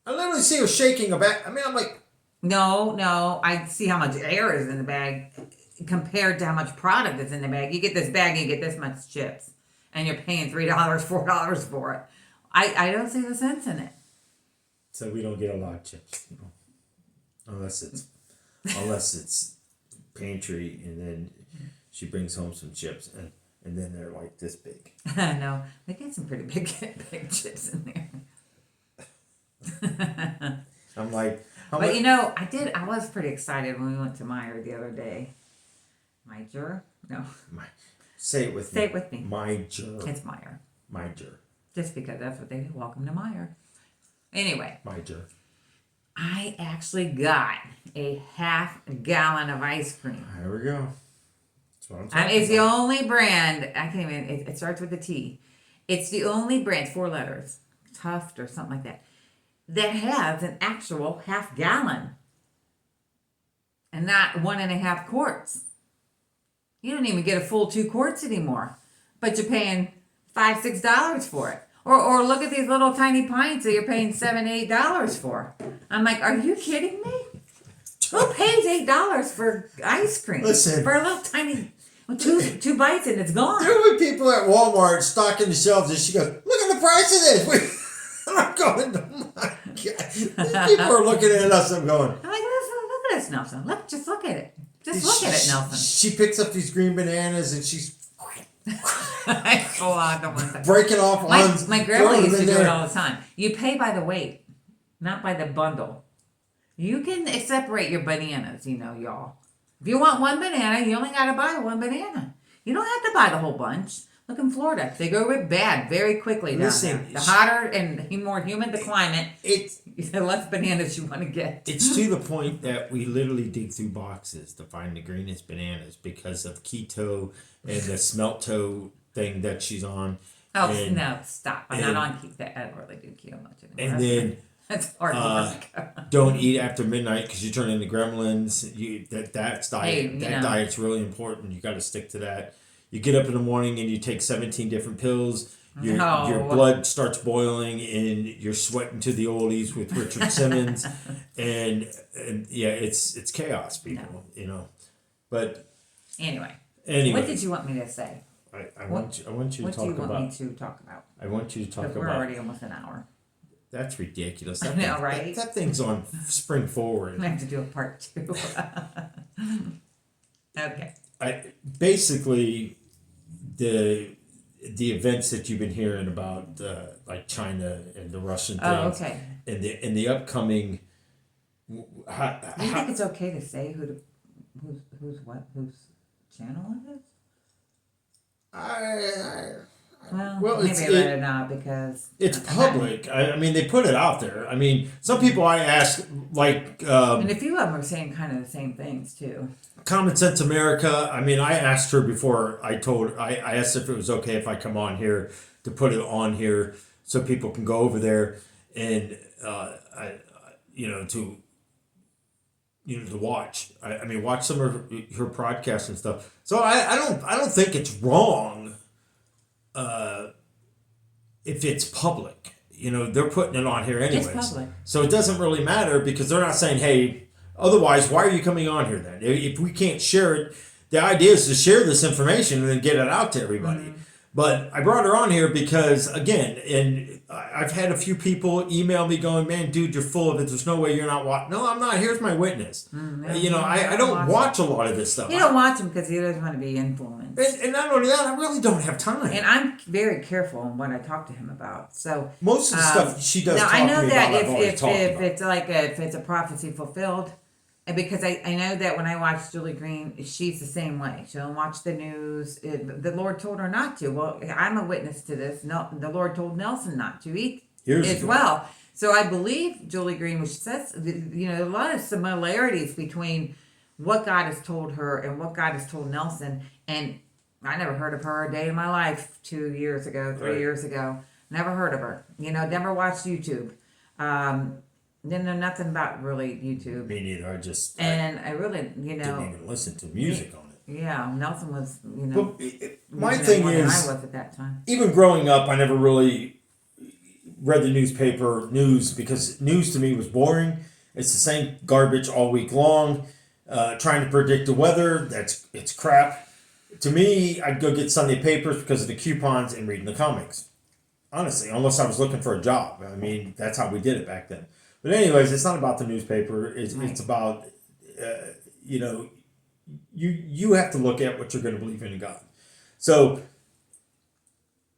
I literally see her shaking a bag. I mean, I'm like, No, I see how much air is in the bag compared to how much product is in the bag. You get this bag and you get this much chips, and you're paying $3, $4 for it. I don't see the sense in it. so we don't get a lot of chips, unless it's pantry, and then she brings home some chips, and then they're like this big. No, they get some pretty big chips in there. I'm like, how But much? I was pretty excited when we went to Meyer the other day. Meyer? No, Say it with me. say it with me. Meyer. It's Meyer. Meyer. Just because that's what they do. Welcome to Meyer. Anyway, Meyer. I actually got a half gallon of ice cream. There we go. That's what I'm And talking it's the about. only brand, I can't even, it starts with a T. It's the only brand, 4 letters, Tuft or something like that has an actual half gallon. And not 1.5 quarts. You don't even get a full 2 quarts anymore. But you're paying $5, $6 for it. Or look at these little tiny pints that you're paying $7, $8 for. I'm like, are you kidding me? Who pays $8 for ice cream? Listen. For a little tiny, two bites and it's gone. There will be people at Walmart stocking the shelves, and she goes, "Look at the price of this." I'm going, "Oh my god!" These people are looking at us. I'm going. I'm like, look at this, Nelson. Just look at it. Just look at it, Nelson. She picks up these green bananas, and she's I don't want that. breaking off ones. My grandma throwing used them to in do it there. all the time. You pay by the weight, not by the bundle. You can separate your bananas, y'all. If you want one banana, you only got to buy one banana. You don't have to buy the whole bunch. Look in Florida. They go bad very quickly down Listen, there. The hotter and more humid the climate, It's the less bananas you want to get. It's to the point that we literally dig through boxes to find the greenest bananas because of keto and the smelt toe thing that she's on. Oh, And- no, stop. I'm not on keto. I don't really do keto much anymore. And then That's hard work. don't eat after midnight because you turn into gremlins. That's diet. Hey, that diet's really important. You got to stick to that. You get up in the morning and you take 17 different pills. Your blood starts boiling and you're sweating to the oldies with Richard Simmons, and yeah, it's chaos, people. But Anyway, anyway, what did you want me to say? I want you to What do you talk want about. me to talk about? I want you to talk Because we're about. already almost an hour. That's ridiculous. I That know, thing- right? That thing's on spring forward. We have to do a part 2. Okay. Basically, the events that you've been hearing about, like China and the Russian things, Oh, okay. and the upcoming. Do you think it's okay to say whose channel it is? Well, Well, maybe I better not because it's public. I mean, they put it out there. I mean, some people I ask, like and a few of them are saying kind of the same things too. Common Sense America. I mean, I asked her before. I asked if it was okay if I come on here to put it on here so people can go over there and to watch. I mean, watch some of her podcasts and stuff. So I don't think it's wrong. If it's public, they're putting it on here anyways. It's public. So it doesn't really matter because they're not saying, hey, otherwise, why are you coming on here then? If we can't share it, the idea is to share this information and then get it out to everybody. Mm-hmm. But I brought her on here because, again, and I've had a few people email me going, man, dude, you're full of it. There's no way you're not watching. No, I'm not. Here's my witness. I don't watch a lot of this stuff. You don't watch them because he doesn't want to be influenced. And not only that, I really don't have time. And I'm very careful in what I talk to him about. So most of the stuff she does now talk I know to me that about, I've already if talked about. it's like if it's a prophecy fulfilled, and because I know that when I watch Julie Green, she's the same way. She don't watch the news. The Lord told her not to. Well, I'm a witness to this. No, the Lord told Nelson not to as well. So I believe Julie Green, which says, a lot of similarities between what God has told her and what God has told Nelson. And I never heard of her a day in my life 2 years ago, 3 years ago. Never heard of her. Never watched YouTube. Didn't know nothing about really YouTube. Me neither. I really, didn't even listen to music on it. Yeah, Nelson was, But my thing more than I is, was at that time. even growing up, I never really read the news because news to me was boring. It's the same garbage all week long. Trying to predict the weather, it's crap. To me, I'd go get Sunday papers because of the coupons and reading the comics. Honestly, unless I was looking for a job. I mean, that's how we did it back then. But anyways, it's not about the newspaper. It's about, you have to look at what you're going to believe in God. So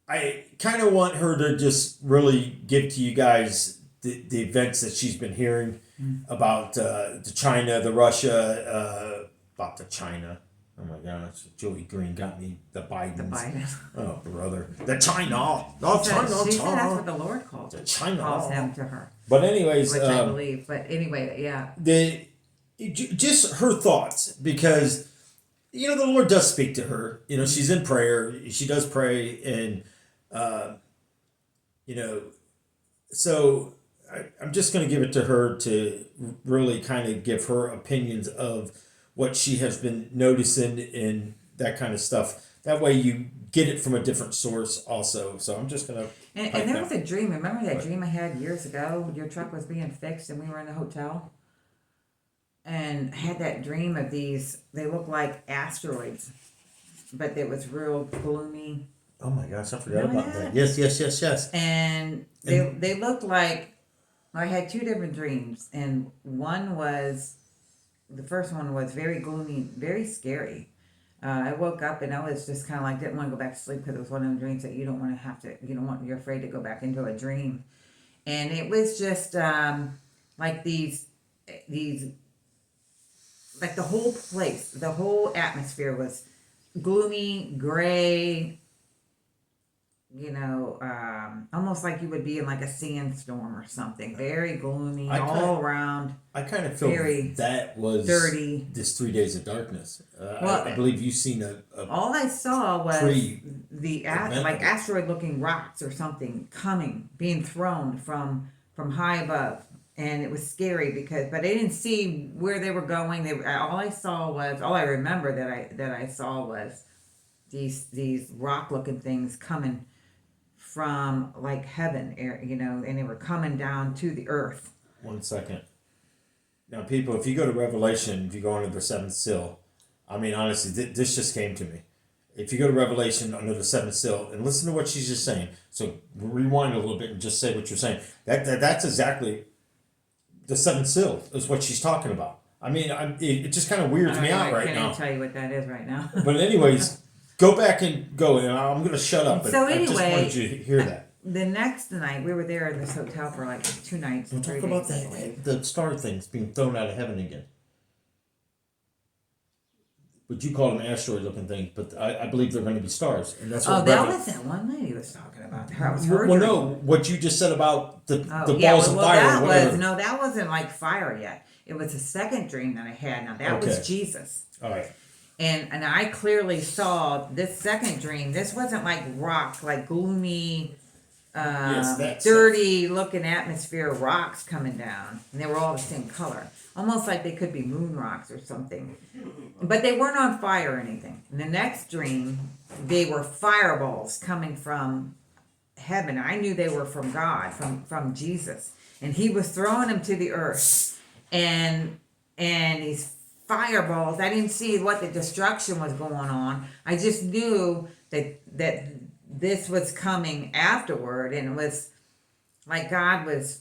I kind of want her to just really give to you guys the events that she's been hearing about the China, the Russia, about the China. Oh my gosh, Julie Green got me the Bidens. The Biden. Oh, brother. The China. Oh, China. She said that's what the Lord calls The it. China. Calls him to her. But anyways, Which I believe. But anyway, yeah. Just her thoughts, because the Lord does speak to her. She's in prayer. She does pray, and so I'm just going to give it to her to really kind of give her opinions of what she has been noticing and that kind of stuff. That way you get it from a different source also. So I'm just going to... And there was a dream. Remember that dream I had years ago? Your truck was being fixed and we were in the hotel? And I had that dream of these, they look like asteroids, but it was real gloomy. Oh my gosh, I forgot about that. Yes. And they looked like, I had two different dreams. And the first one was very gloomy, very scary. I woke up and I was just kind of like, didn't want to go back to sleep because it was one of the dreams that you don't want to have to, you're afraid to go back into a dream. And it was just like these, like the whole place, the whole atmosphere was gloomy, gray, almost like you would be in like a sandstorm or something. Very gloomy all around. I kind of feel that was dirty. This 3 days of darkness. I believe you've seen all I saw was the asteroid-looking rocks or something being thrown from high above, and it was scary but I didn't see where they were going. All I remember that I saw was these rock-looking things coming from like heaven, and they were coming down to the earth. 1 second. Now, people, if you go to Revelation, if you go under the seventh seal, I mean, honestly, this just came to me. If you go to Revelation under the seventh seal and listen to what she's just saying, so rewind a little bit and just say what you're saying. That's exactly the seventh seal is what she's talking about. I mean, it just kind of weirds me out right now. I can't even tell you what that is right now. But anyways, Go back and go. And I'm gonna shut up. But So I just anyway, wanted you to hear that. The next night, we were there in this hotel for like 2 nights. We'll 3 talk about days. the star things being thrown out of heaven again. But you call them asteroid-looking things, but I believe they're going to be stars, and that's what. Oh, that was that one lady was talking about. That was her. Well, dream. no, what you just said about the yeah, balls of well, fire that or whatever. was no, that wasn't like fire yet. It was the second dream that I had. Now that Okay. was Jesus. All right. And I clearly saw this second dream. This wasn't like rock, like gloomy, Yes, dirty looking atmosphere of rocks coming down. And they were all the same color. Almost like they could be moon rocks or something. But they weren't on fire or anything. In the next dream, they were fireballs coming from heaven. I knew they were from God, from Jesus. And he was throwing them to the earth. And these fireballs, I didn't see what the destruction was going on. I just knew that this was coming afterward, and it was like God was,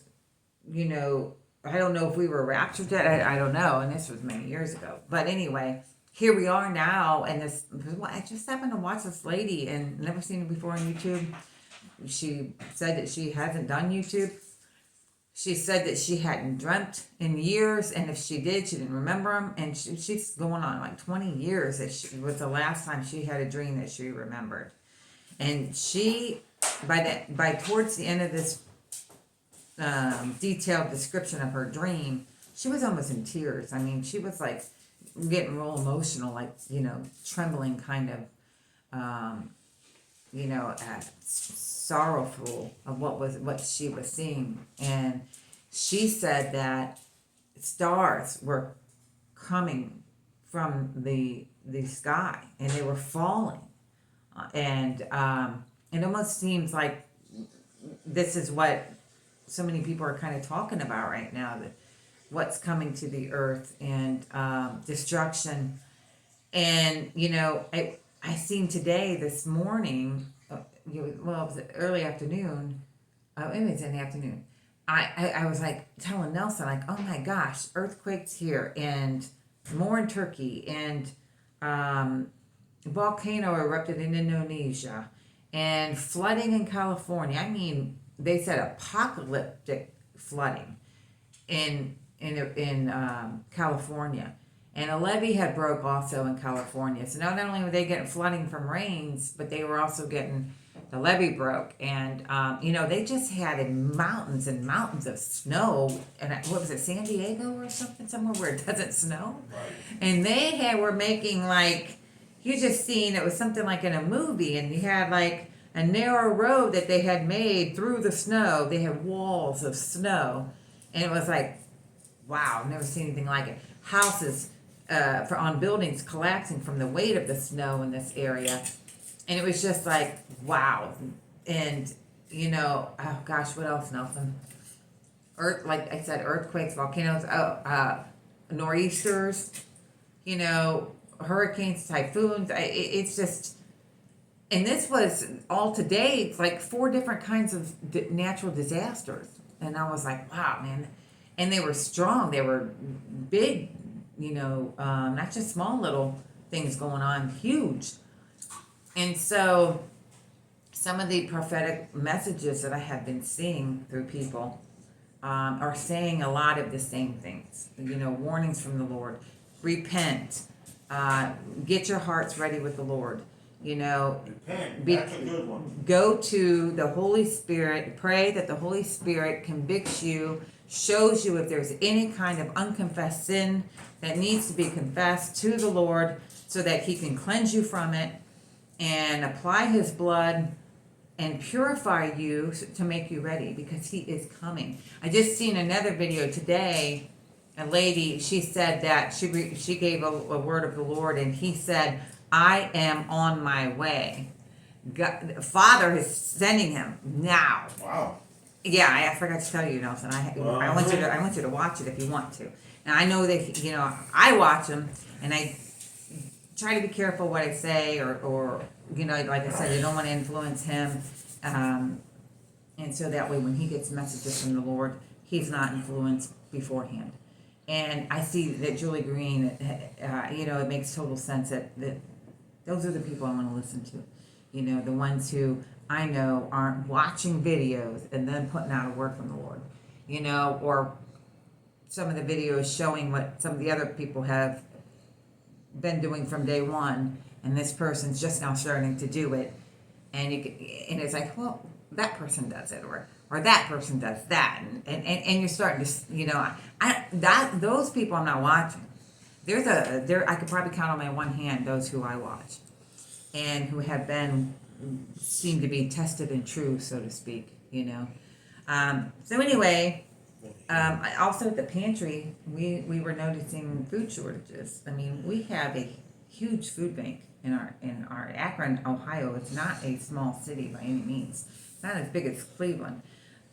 I don't know if we were raptured yet. I don't know, and this was many years ago. But anyway, here we are now, and I just happened to watch this lady and never seen her before on YouTube. She said that she hasn't done YouTube. She said that she hadn't dreamt in years, and if she did, she didn't remember them. And she's going on like 20 years. Was the last time she had a dream that she remembered. And she, by towards the end of this detailed description of her dream, she was almost in tears. I mean, she was like getting real emotional, like trembling, kind of, sorrowful of what she was seeing. And she said that stars were coming from the sky and they were falling, and it almost seems like this is what so many people are kind of talking about right now, that what's coming to the earth and destruction. And I seen today, this morning, it was early afternoon. It was in the afternoon. I was like telling Nelson, like, oh my gosh, earthquakes here and more in Turkey, and volcano erupted in Indonesia, and flooding in California. I mean, they said apocalyptic flooding in California. And a levee had broke also in California. So not only were they getting flooding from rains, but they were also getting, the levee broke. And, they just had mountains and mountains of snow. And what was it, San Diego or something? Somewhere where it doesn't snow? Right. And they were making like, you just seen, it was something like in a movie. And you had like a narrow road that they had made through the snow. They had walls of snow. And it was like, wow, I've never seen anything like it. Houses on buildings collapsing from the weight of the snow in this area. And it was just like, wow. And, oh gosh, what else, Nelson? Like I said, earthquakes, volcanoes, nor'easters, hurricanes, typhoons. It's just, and this was all today, it's like 4 different kinds of natural disasters. And I was like, wow, man. And they were strong. They were big, not just small little things going on, huge. And so some of the prophetic messages that I have been seeing through people are saying a lot of the same things. Warnings from the Lord. Repent. Get your hearts ready with the Lord. Repent. That's a good one. Go to the Holy Spirit. Pray that the Holy Spirit convicts you, shows you if there's any kind of unconfessed sin that needs to be confessed to the Lord, so that he can cleanse you from it and apply his blood and purify you to make you ready, because he is coming. I just seen another video today. A lady, she said that she gave a word of the Lord, and he said, I am on my way. God, Father is sending him now. Wow. Yeah, I forgot to tell you, Nelson. I want you to watch it if you want to. And I know that I watch them, and I try to be careful what I say, or like I said, I don't want to influence him, and so that way when he gets messages from the Lord, he's not influenced beforehand. And I see that Julie Green, it makes total sense that Those are the people I want to listen to. You know, the ones who I know aren't watching videos and then putting out a word from the Lord. You know, or some of the videos showing what some of the other people have been doing from day one, and this person's just now starting to do it, and and it's like, well, that person does it, or that person does that, and you're starting to, you know, those people I'm not watching. I could probably count on my one hand those who I watch, and who have been seem to be tested and true, so to speak. You know, so anyway. Also at the pantry, we were noticing food shortages. I mean, we have a huge food bank in our Akron, Ohio. It's not a small city by any means. It's not as big as Cleveland,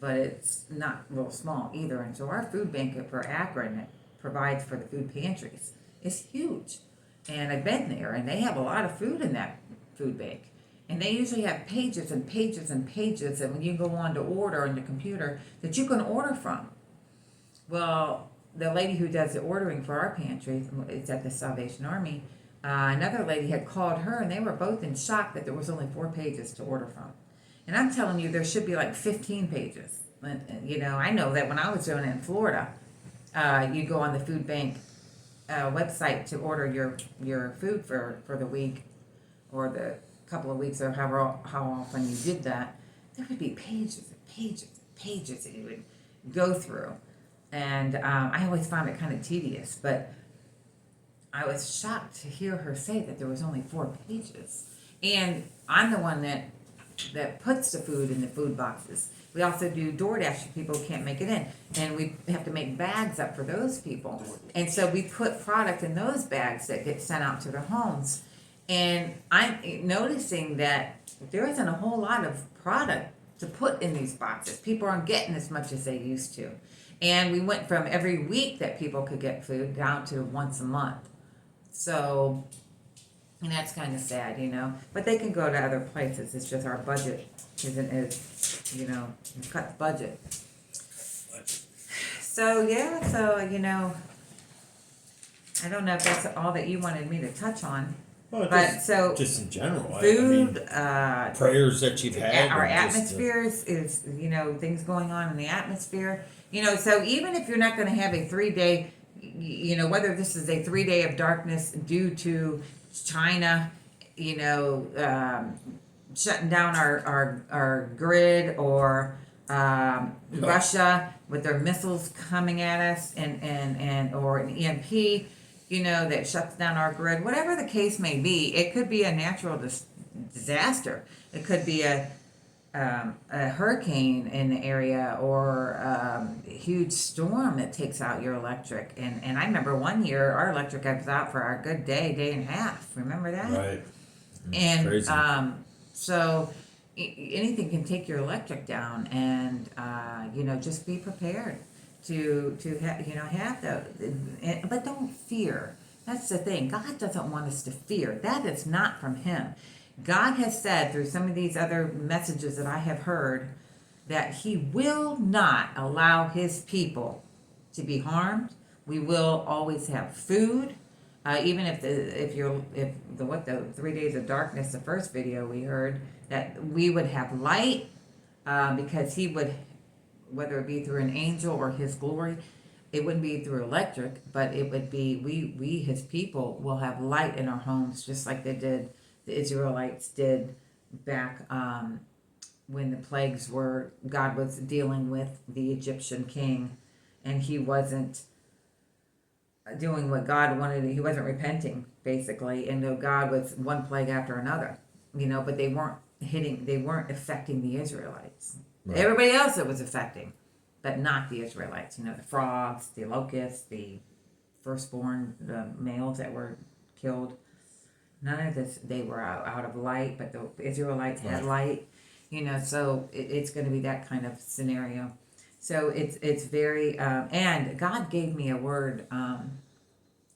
but it's not real small either. And so our food bank for Akron that provides for the food pantries is huge. And I've been there, and they have a lot of food in that food bank. And they usually have pages and pages and pages, and when you go on to order on the computer, that you can order from. Well, the lady who does the ordering for our pantry, it's at the Salvation Army, another lady had called her, and they were both in shock that there was only 4 pages to order from. And I'm telling you, there should be like 15 pages. You know, I know that when I was doing it in Florida, you go on the food bank website to order your food for the week or the couple of weeks, or how often you did that. There would be pages and pages and pages that you would go through. And I always found it kind of tedious, but I was shocked to hear her say that there was only 4 pages. And I'm the one that puts the food in the food boxes. We also do DoorDash for people who can't make it in. And we have to make bags up for those people. And so we put product in those bags that get sent out to their homes. And I'm noticing that there isn't a whole lot of product to put in these boxes. People aren't getting as much as they used to. And we went from every week that people could get food down to once a month. So, and that's kind of sad, you know. But they can go to other places. It's just our budget is, you know, cut the budget. So, yeah, so, you know, I don't know if that's all that you wanted me to touch on. Well, But so just in general, food, prayers that you've had, our and just, atmospheres is, you know, things going on in the atmosphere. You know, so even if you're not going to have a 3-day, you know, whether this is a 3-day of darkness due to China, you know, shutting down our grid, or Russia with their missiles coming at us, and or an EMP, you know, that shuts down our grid, whatever the case may be. It could be a natural disaster. It could be a hurricane in the area, or a huge storm that takes out your electric. And I remember one year our electric was out for a good day and a half. Remember that? right. And Crazy. So anything can take your electric down, and you know, just be prepared to have but don't fear. That's the thing. God doesn't want us to fear. That is not from Him. God has said through some of these other messages that I have heard that He will not allow His people to be harmed. We will always have food. Even if the 3 days of darkness, the first video we heard, that we would have light, because He would, whether it be through an angel or His glory, it wouldn't be through electric, but it would be we His people will have light in our homes, just like the Israelites did back when the plagues were. God was dealing with the Egyptian king, and he wasn't doing what God wanted. He wasn't repenting, basically, and though God was one plague after another, you know, but they weren't affecting the Israelites. Right. Everybody else it was affecting, but not the Israelites. You know, the frogs, the locusts, the firstborn, the males that were killed. None of this, they were out of light, but the Israelites had light. You know, so it's going to be that kind of scenario. So it's very, and God gave me a word.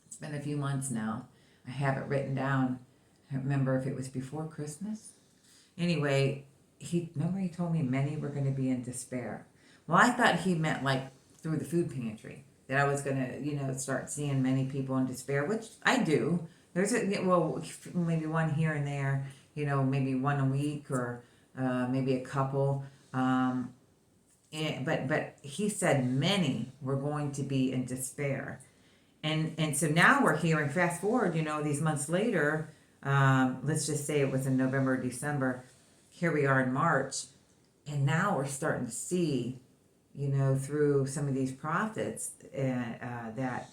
It's been a few months now. I have it written down. I don't remember if it was before Christmas. Anyway, he told me many were going to be in despair. Well, I thought he meant like through the food pantry, that I was going to, you know, start seeing many people in despair, which I do. There's maybe one here and there, maybe one a week or maybe a couple. But he said many were going to be in despair. And so now we're hearing, fast forward, these months later, let's just say it was in November or December, here we are in March, and now we're starting to see, through some of these prophets, that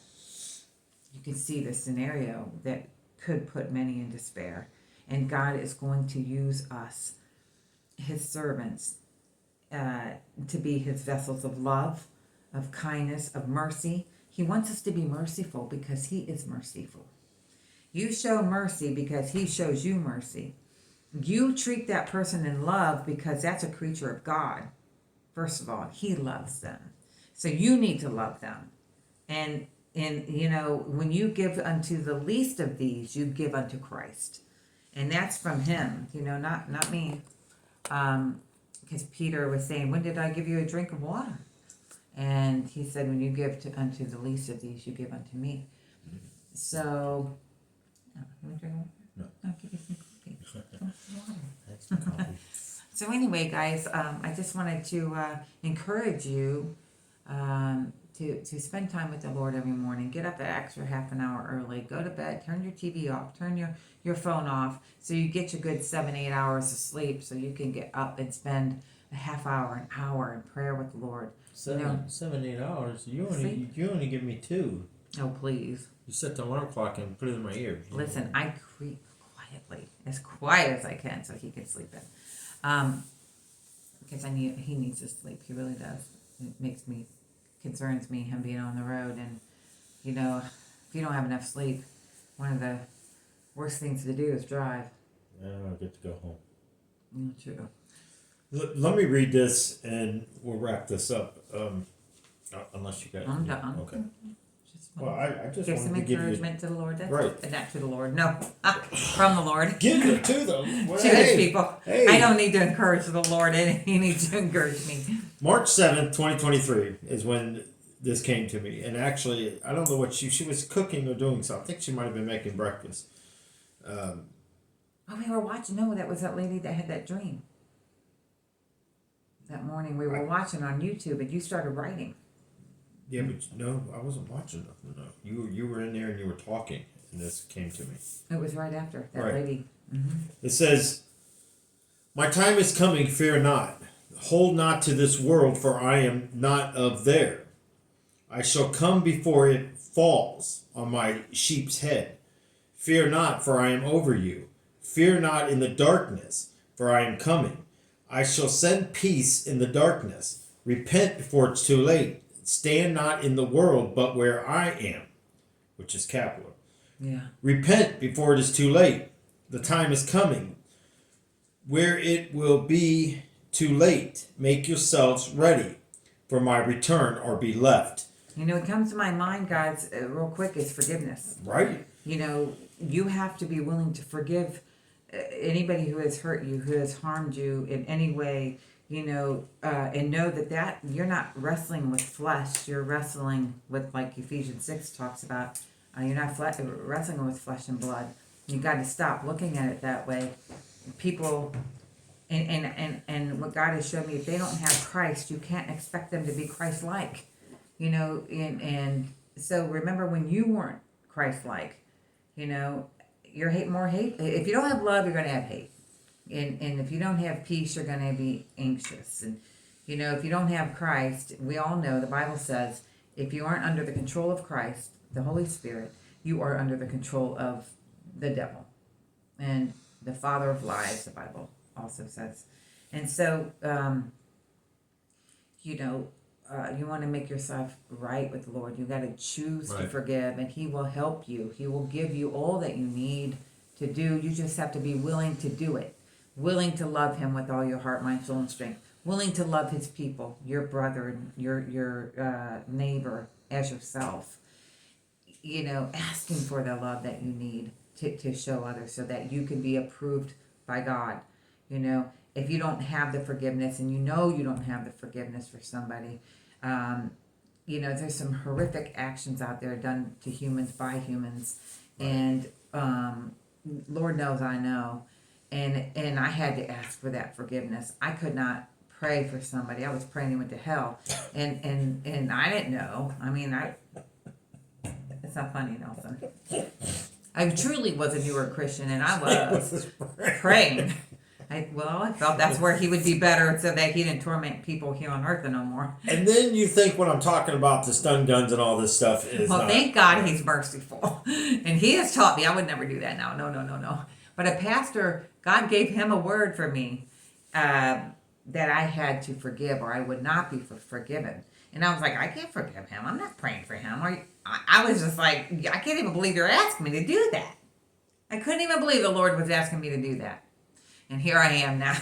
you can see the scenario that could put many in despair. And God is going to use us, his servants, to be his vessels of love, of kindness, of mercy. He wants us to be merciful because he is merciful. You show mercy because he shows you mercy. You treat that person in love because that's a creature of God. First of all, he loves them. So you need to love them. And when you give unto the least of these, you give unto Christ. And that's from him, not me. Because Peter was saying, when did I give you a drink of water? And he said, when you give unto the least of these, you give unto me. So, you want to drink water? No. I'll give you some water. That's the coffee. So anyway, guys, I just wanted to encourage you to spend time with the Lord every morning. Get up an extra half an hour early. Go to bed. Turn your TV off. Turn your phone off so you get your good 7-8 hours of sleep so you can get up and spend a half hour, an hour in prayer with the Lord. 7-8 hours. You only give me 2. Oh, please. You set the alarm clock and put it in my ear. Listen, I creep quietly, as quiet as I can so he can sleep in. Because he needs to sleep. He really does. It concerns me, him being on the road. And, if you don't have enough sleep, one of the worst things to do is drive. I don't get to go home. True. Let me read this and we'll wrap this up. Unless you guys. I'm done. Okay. Just Well, I just give some wanted to give you. encouragement to the Lord. That's Right. Not to the Lord. No. From the Lord. Give it to them. Well, To his hey, people. hey. I don't need to encourage the Lord, and he needs to encourage me. March 7th, 2023 is when this came to me. And actually, I don't know what she was cooking or doing something. I think she might have been making breakfast. Oh, we were watching. No, that was that lady that had that dream. That morning we were watching on YouTube, and you started writing. Yeah, but no, I wasn't watching nothing. No, you were in there and you were talking, and this came to me. It was right after that Right. lady. It says, "My time is coming, fear not. Hold not to this world, for I am not of there. I shall come before it falls on my sheep's head. Fear not, for I am over you. Fear not in the darkness, for I am coming. I shall send peace in the darkness. Repent before it's too late. Stand not in the world, but where I am," which is capital. Yeah. "Repent before it is too late. The time is coming where it will be too late. Make yourselves ready for my return or be left." It comes to my mind, guys, real quick, is forgiveness. Right? You have to be willing to forgive anybody who has hurt you, who has harmed you in any way, and know that you're not wrestling with flesh. You're wrestling with, like Ephesians 6 talks about, you're not wrestling with flesh and blood. You got to stop looking at it that way. People, and what God has shown me, if they don't have Christ, you can't expect them to be Christ-like. And so remember when you weren't Christ-like, you're more hate. If you don't have love, you're going to have hate. And if you don't have peace, you're going to be anxious. And, if you don't have Christ, we all know the Bible says, if you aren't under the control of Christ, the Holy Spirit, you are under the control of the devil. And the father of lies, the Bible also says. And so, you want to make yourself right with the Lord. You got to choose to Right. forgive, and he will help you. He will give you all that you need to do. You just have to be willing to do it. Willing to love him with all your heart, mind, soul, and strength. Willing to love his people, your brother, your neighbor as yourself. Asking for the love that you need to show others so that you can be approved by God. If you don't have the forgiveness, and you don't have the forgiveness for somebody, there's some horrific actions out there done to humans by humans, and Lord knows I know, and I had to ask for that forgiveness. I could not pray for somebody. I was praying they went to hell, and I didn't know. I mean, it's not funny, Nelson. I truly was a newer Christian, and I was praying. I felt that's where he would be better, so that he didn't torment people here on earth no more. And then you think when I'm talking about the stun guns and all this stuff is Well, not, thank God he's merciful. And he has taught me I would never do that now. No. But a pastor, God gave him a word for me that I had to forgive, or I would not be forgiven. And I was like, I can't forgive him. I'm not praying for him. I was just like, I can't even believe you're asking me to do that. I couldn't even believe the Lord was asking me to do that. And here I am now,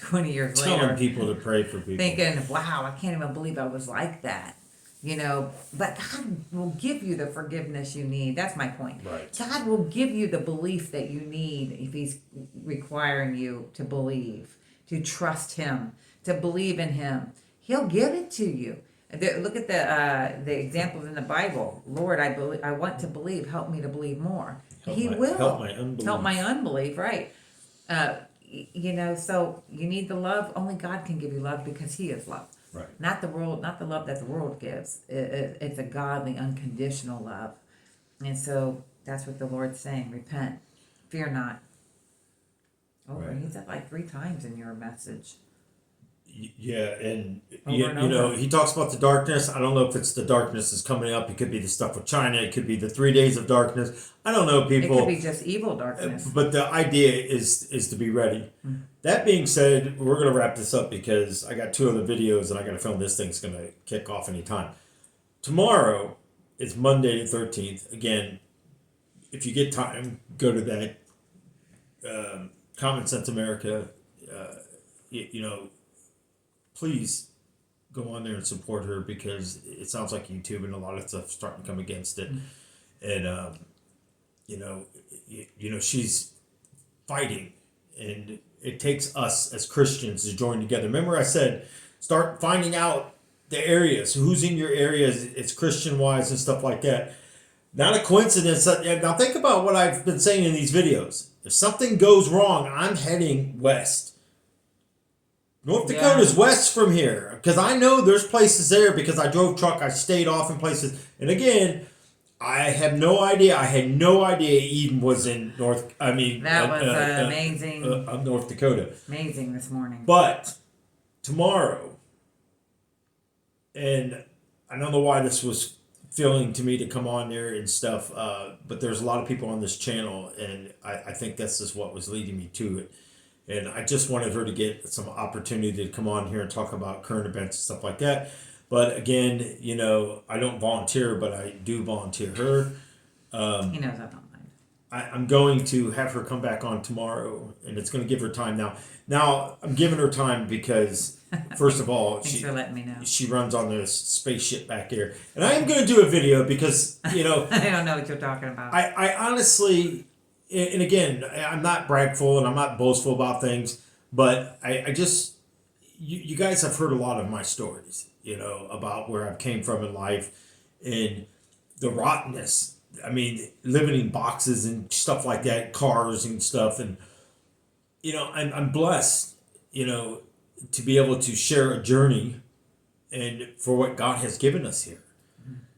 20 years later. telling people to pray for people. Thinking, wow, I can't even believe I was like that. But God will give you the forgiveness you need. That's my point. Right. God will give you the belief that you need if he's requiring you to believe, to trust him, to believe in him. He'll give it to you. Look at the examples in the Bible. Lord, I want to believe. Help me to believe more. He will. Help my unbelief. Help my unbelief, right. So you need the love. Only God can give you love because he is love. Right. Not the world, not the love that the world gives. It's a godly, unconditional love. And so that's what the Lord's saying. Repent. Fear not. Right. He said like 3 times in your message. Yeah, and Over and over. he talks about the darkness. I don't know if it's the darkness that's coming up. It could be the stuff with China. It could be the 3 days of darkness. I don't know, It people. could be just evil darkness. But the idea is to be ready. That being said, we're gonna wrap this up because I got 2 other videos and I gotta film. This thing's gonna kick off anytime. Tomorrow is Monday the 13th. Again, if you get time, go to that Common Sense America. Please go on there and support her because it sounds like YouTube and a lot of stuff starting to come against it, and she's fighting, and it takes us as Christians to join together. Remember, I said start finding out the areas, who's in your areas, it's Christian wise and stuff like that. Not a coincidence. Now think about what I've been saying in these videos. If something goes wrong, I'm heading west. North Dakota's west from here because I know there's places there because I drove truck. I stayed off in places. And again, I have no idea. I had no idea Eden was in North. I mean, That was amazing. North Dakota. Amazing this morning. But tomorrow, and I don't know why this was feeling to me to come on there and stuff, but there's a lot of people on this channel, and I think this is what was leading me to it. And I just wanted her to get some opportunity to come on here and talk about current events and stuff like that. But again, I don't volunteer, but I do volunteer her. He knows I don't mind. I'm going to have her come back on tomorrow, and it's going to give her time now. Now, I'm giving her time because, first of all, Thanks for letting me know. she runs on this spaceship back here. And I am going to do a video because, I don't know what you're talking about. I honestly... And again, I'm not bragful and I'm not boastful about things, but I just, you guys have heard a lot of my stories, about where I came from in life and the rottenness. I mean, living in boxes and stuff like that, cars and stuff. And, I'm blessed, to be able to share a journey and for what God has given us here.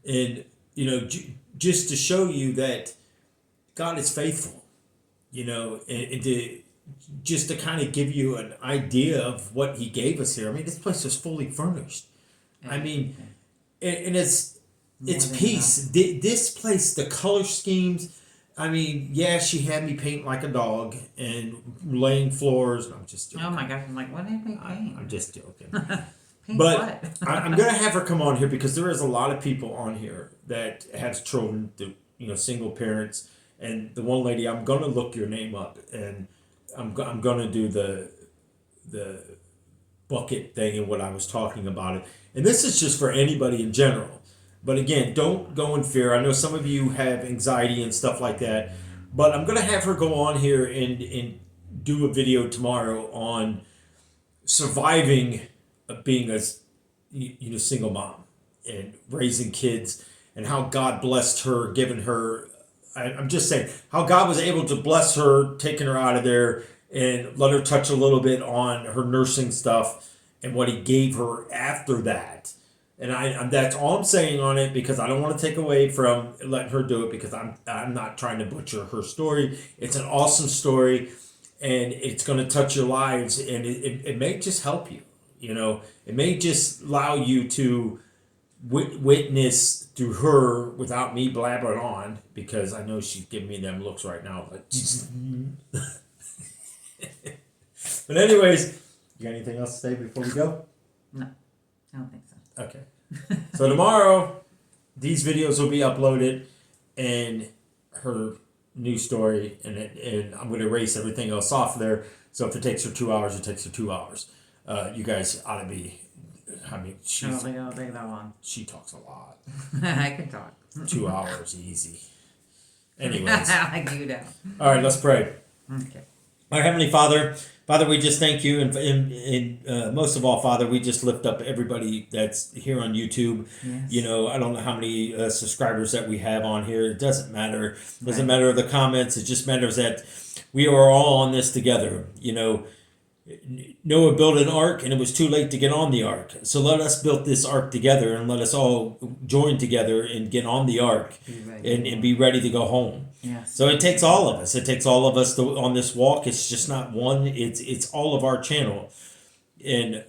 And, just to show you that God is faithful. And to kind of give you an idea of what he gave us here. I mean, this place is fully furnished. I mean, and it's peace. This place, the color schemes. I mean, yeah, she had me paint like a dog and laying floors. I'm just joking. Oh my gosh! I'm like, what did they paint? I'm just joking. Paint But what? I'm gonna have her come on here because there is a lot of people on here that has children, single parents. And the one lady, I'm gonna look your name up, and I'm gonna do the bucket thing and what I was talking about it. And this is just for anybody in general. But again, don't go in fear. I know some of you have anxiety and stuff like that, but I'm gonna have her go on here and do a video tomorrow on surviving being a single mom and raising kids and how God blessed her, given her I'm just saying how God was able to bless her, taking her out of there, and let her touch a little bit on her nursing stuff and what He gave her after that. And that's all I'm saying on it, because I don't want to take away from letting her do it, because I'm not trying to butcher her story. It's an awesome story, and it's going to touch your lives, and it may just help you. You know, it may just allow you to witness through her without me blabbering on, because I know she's giving me them looks right now. But, but anyways, you got anything else to say before we go? No, I don't think so. Okay. So tomorrow, these videos will be uploaded, and her new story, and I'm going to erase everything else off there. So if it takes her 2 hours, it takes her 2 hours. You guys ought to be. I mean, I don't think it'll take that long. she talks a lot. I can talk. 2 hours, easy. Anyways, Like you do. all right, let's pray. Okay. Our Heavenly Father, Father, we just thank you, and most of all, Father, we just lift up everybody that's here on YouTube. Yes. You know, I don't know how many subscribers that we have on here. It doesn't matter. It doesn't Right. matter the comments. It just matters that we are all on this together. You know, Noah built an ark, and it was too late to get on the ark. So let us build this ark together, and let us all join together and get on the ark, Be ready. and be ready to go home. Yes. So it takes all of us. It takes all of us on this walk. It's just not one. It's all of our channel, and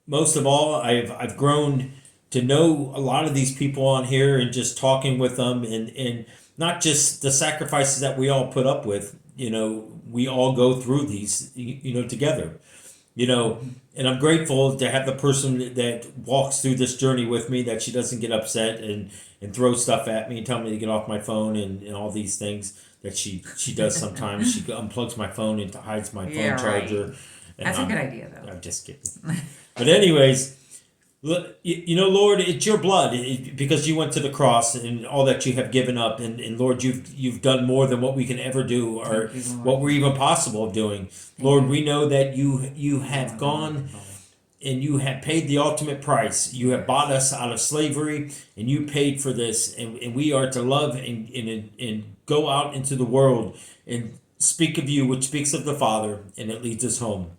most of all, I've grown to know a lot of these people on here, and just talking with them, and not just the sacrifices that we all put up with. You know, we all go through these, you know, together. You know, and I'm grateful to have the person that walks through this journey with me, that she doesn't get upset and throw stuff at me and tell me to get off my phone, and all these things that she does sometimes. She unplugs my phone and hides my phone Yeah, right. charger. And That's a good idea, though. I'm just kidding. But anyways, you know, Lord, it's your blood, because you went to the cross and all that you have given up, and Lord, you've done more than what we can ever do, or Thank you, Lord. what we're even possible of doing. Lord, we know that you have gone and you have paid the ultimate price. You have bought us out of slavery, and you paid for this, and we are to love and go out into the world and speak of you, which speaks of the Father, and it leads us home.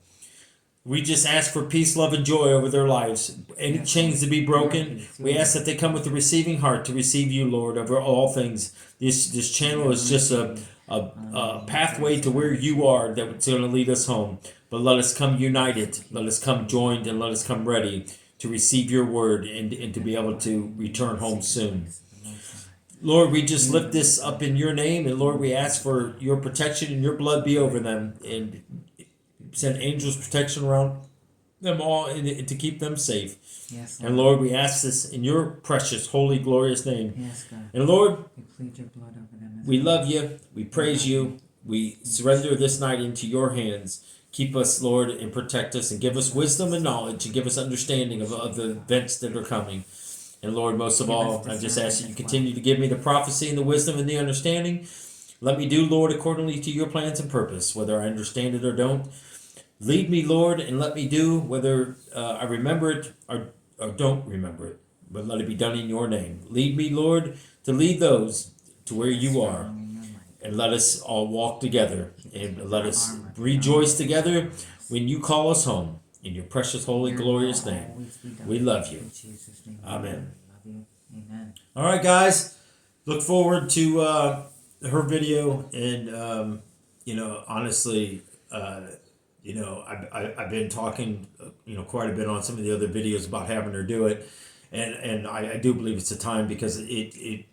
We just ask for peace, love, and joy over their lives. Any Yes, chains to be broken, Yes, we ask that they come with a receiving heart to receive you, Lord, over all things. This channel is just a pathway to where you are, that's going to lead us home. But let us come united, let us come joined, and let us come ready to receive your word, and to be able to return home soon. Lord, we just lift this up in your name, and Lord, we ask for your protection and your blood be over them, and send angels protection around them all, and to keep them safe. Yes, And Lord, we ask this in your precious, holy, glorious name. Yes, God. And Lord, We plead your blood over them. As we well. love you, we praise you, we surrender this night into your hands. Keep us, Lord, and protect us, and give us wisdom and knowledge, and give us understanding of the events that are coming. And Lord, most of Give us all, I just ask that you discernment as well. continue to give me the prophecy and the wisdom and the understanding. Let me do, Lord, accordingly to your plans and purpose, whether I understand it or don't. Lead me, Lord, and let me do, whether I remember it or don't remember it. But let it be done in your name. Lead me, Lord, to lead those to where you are. Strong in your light. And let us all walk together, and let us Armor. rejoice together when you call us home. In your precious, holy, Your glorious will name. always be done. We love you. In Jesus' name. Amen. Love you. Amen. All right, guys. Look forward to her video, and you know, honestly, you know, I've been talking, you know, quite a bit on some of the other videos about having her do it, and I do believe it's a time, because it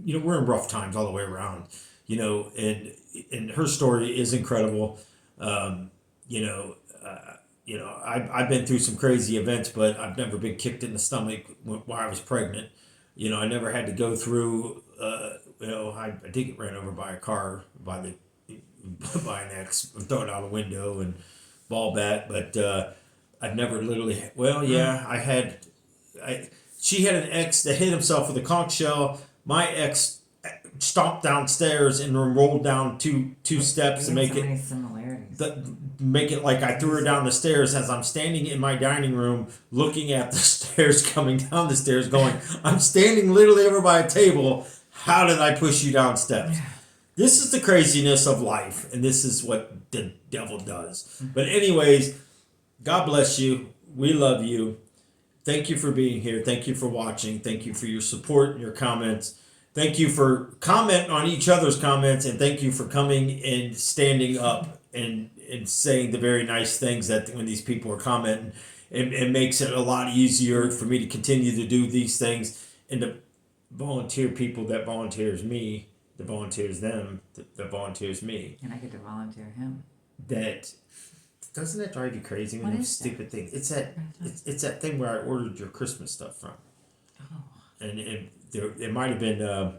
you know, we're in rough times all the way around, you know, and her story is incredible. You know. You know, I've been through some crazy events, but I've never been kicked in the stomach while I was pregnant. You know, I never had to go through. You know, I did get ran over by a car by an ex, thrown out a window and ball bat, but I've never literally. Well, yeah, she had an ex that hit himself with a conch shell. My ex stomped downstairs and rolled down two steps to make so it. many similarities. Make it like I threw her down the stairs as I'm standing in my dining room looking at the stairs coming down the stairs going, I'm standing literally over by a table. How did I push you down steps? This is the craziness of life, and this is what the devil does. But anyways, God bless you. We love you. Thank you for being here. Thank you for watching. Thank you for your support and your comments. Thank you for commenting on each other's comments, and thank you for coming and standing up and saying the very nice things that when these people are commenting, it makes it a lot easier for me to continue to do these things and to volunteer people that volunteers me, that volunteers them, that volunteers me. And I get to volunteer him. That doesn't that drive you crazy when What you is stupid thing? It's that thing where I ordered your Christmas stuff from, Oh. and it might have been.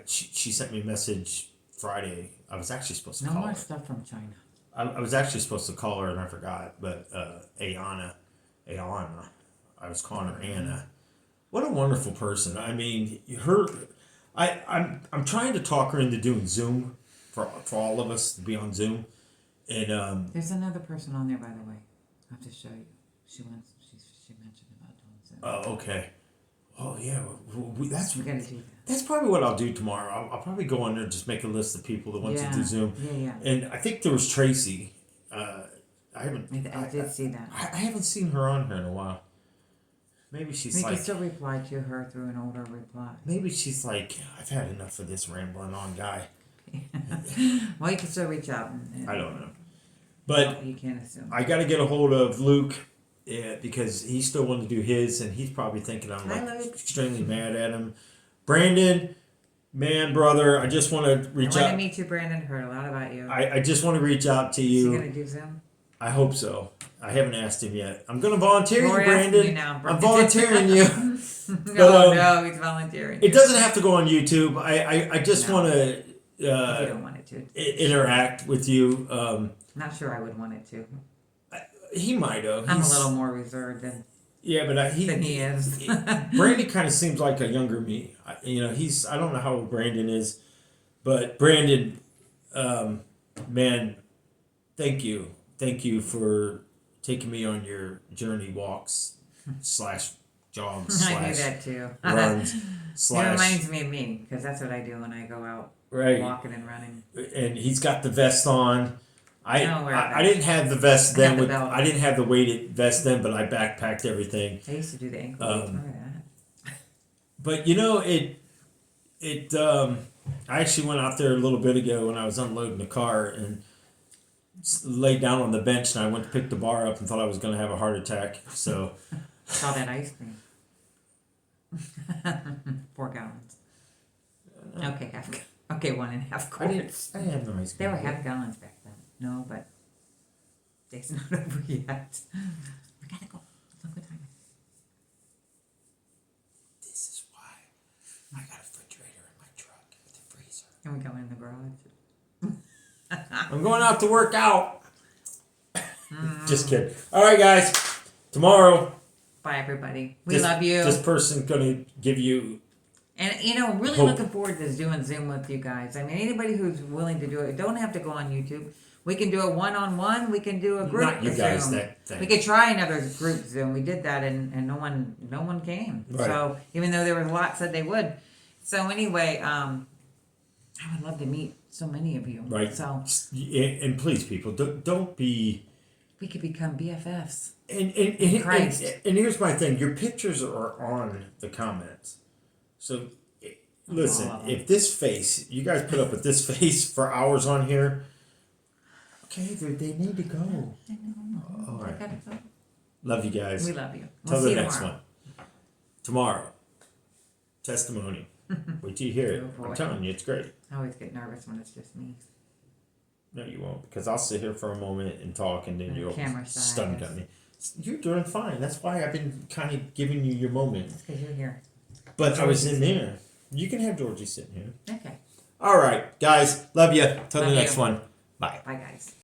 She sent me a message Friday. I was actually supposed to No call more her. stuff from China. I was actually supposed to call her and I forgot, but Ayana, I was calling her Anna. What a wonderful person. I mean, I'm trying to talk her into doing Zoom for all of us to be on Zoom, and There's another person on there, by the way. I have to show you. She mentioned about doing Zoom. oh, okay. Oh yeah, We gotta do that. that's probably what I'll do tomorrow. I'll probably go on there and just make a list of people that want to do Zoom. Yeah. And I think there was Tracy. I did see that. I haven't seen her on here in a while. Maybe she's We like. can still reply to her through an older reply. Maybe she's like, I've had enough of this rambling on guy. Well, you can still reach out. And I don't know, but you can't assume. I got to get a hold of Luke. Yeah, because he still wanted to do his, and he's probably thinking I'm Hi, like Luke. extremely mad at him. Brandon, man, brother, I just want to reach I want to out. meet you, Brandon. Heard a lot about you. I just want to reach out to Is he you. gonna do Zoom? I hope so. I haven't asked him yet. I'm going to volunteer you, We're asking Brandon. you now, I'm Brandon. volunteering you. No, um, no, he's volunteering. It doesn't have to go on YouTube. I just No. want to If you don't want it to. interact with you. Not sure I would want it to. He might have. I'm a little more reserved than Yeah, but than he is. Brandon kind of seems like a younger me. I don't know how old Brandon is, but Brandon, man, thank you for taking me on your journey walks / jogs I do / that too. runs / It reminds me of me because that's what I do when I go out right. walking and running. And he's got the vest on. Don't wear a I vest. didn't have the vest I have then. the With belt. I didn't have the weighted vest then, but I backpacked everything. I used to do the ankle weights. Remember that? But I actually went out there a little bit ago when I was unloading the car and laid down on the bench, and I went to pick the bar up and thought I was going to have a heart attack. So Saw that ice cream. 4 gallons. Okay, okay, 1.5 I quarts. didn't have no ice They cream. were half gallons back then. No, but it's not over yet. We gotta go. Look what time it This is why I got a refrigerator in my truck with a freezer. is. And we go in the garage. I'm going out to work out. Just kidding. All right, guys. Tomorrow, Bye, everybody. We love you. This person's going to give you. And, really Hope. looking forward to doing Zoom with you guys. I mean, anybody who's willing to do it, don't have to go on YouTube. We can do a one-on-one. We can do a group Not you guys, Zoom. that thing. We could try another group Zoom. We did that, and no one came. Right. So even though there was a lot said they would. So anyway, I would love to meet so many of you. Right. So And please, people, don't be. we could become BFFs. And Christ. here's my thing. Your pictures are on the comments. So, listen, Wow. if this face, you guys put up with this face for hours on here, okay, they need to go. I know. All right. Gotta go. Love you guys. We love you. Till We'll the see you next tomorrow. one. Tomorrow. Testimony. Wait till you hear it. Oh, boy. I'm telling you, it's great. I always get nervous when it's just me. No, you won't, because I'll sit here for a moment and talk, and then And you'll camera shy, stun yes. gun me. You're doing fine. That's why I've been kind of giving you your moment. It's because you're here. But I was in there. You can have Georgie sitting here. Okay. All right, guys. Love you. Till the Love next you. one. Bye. Bye, guys.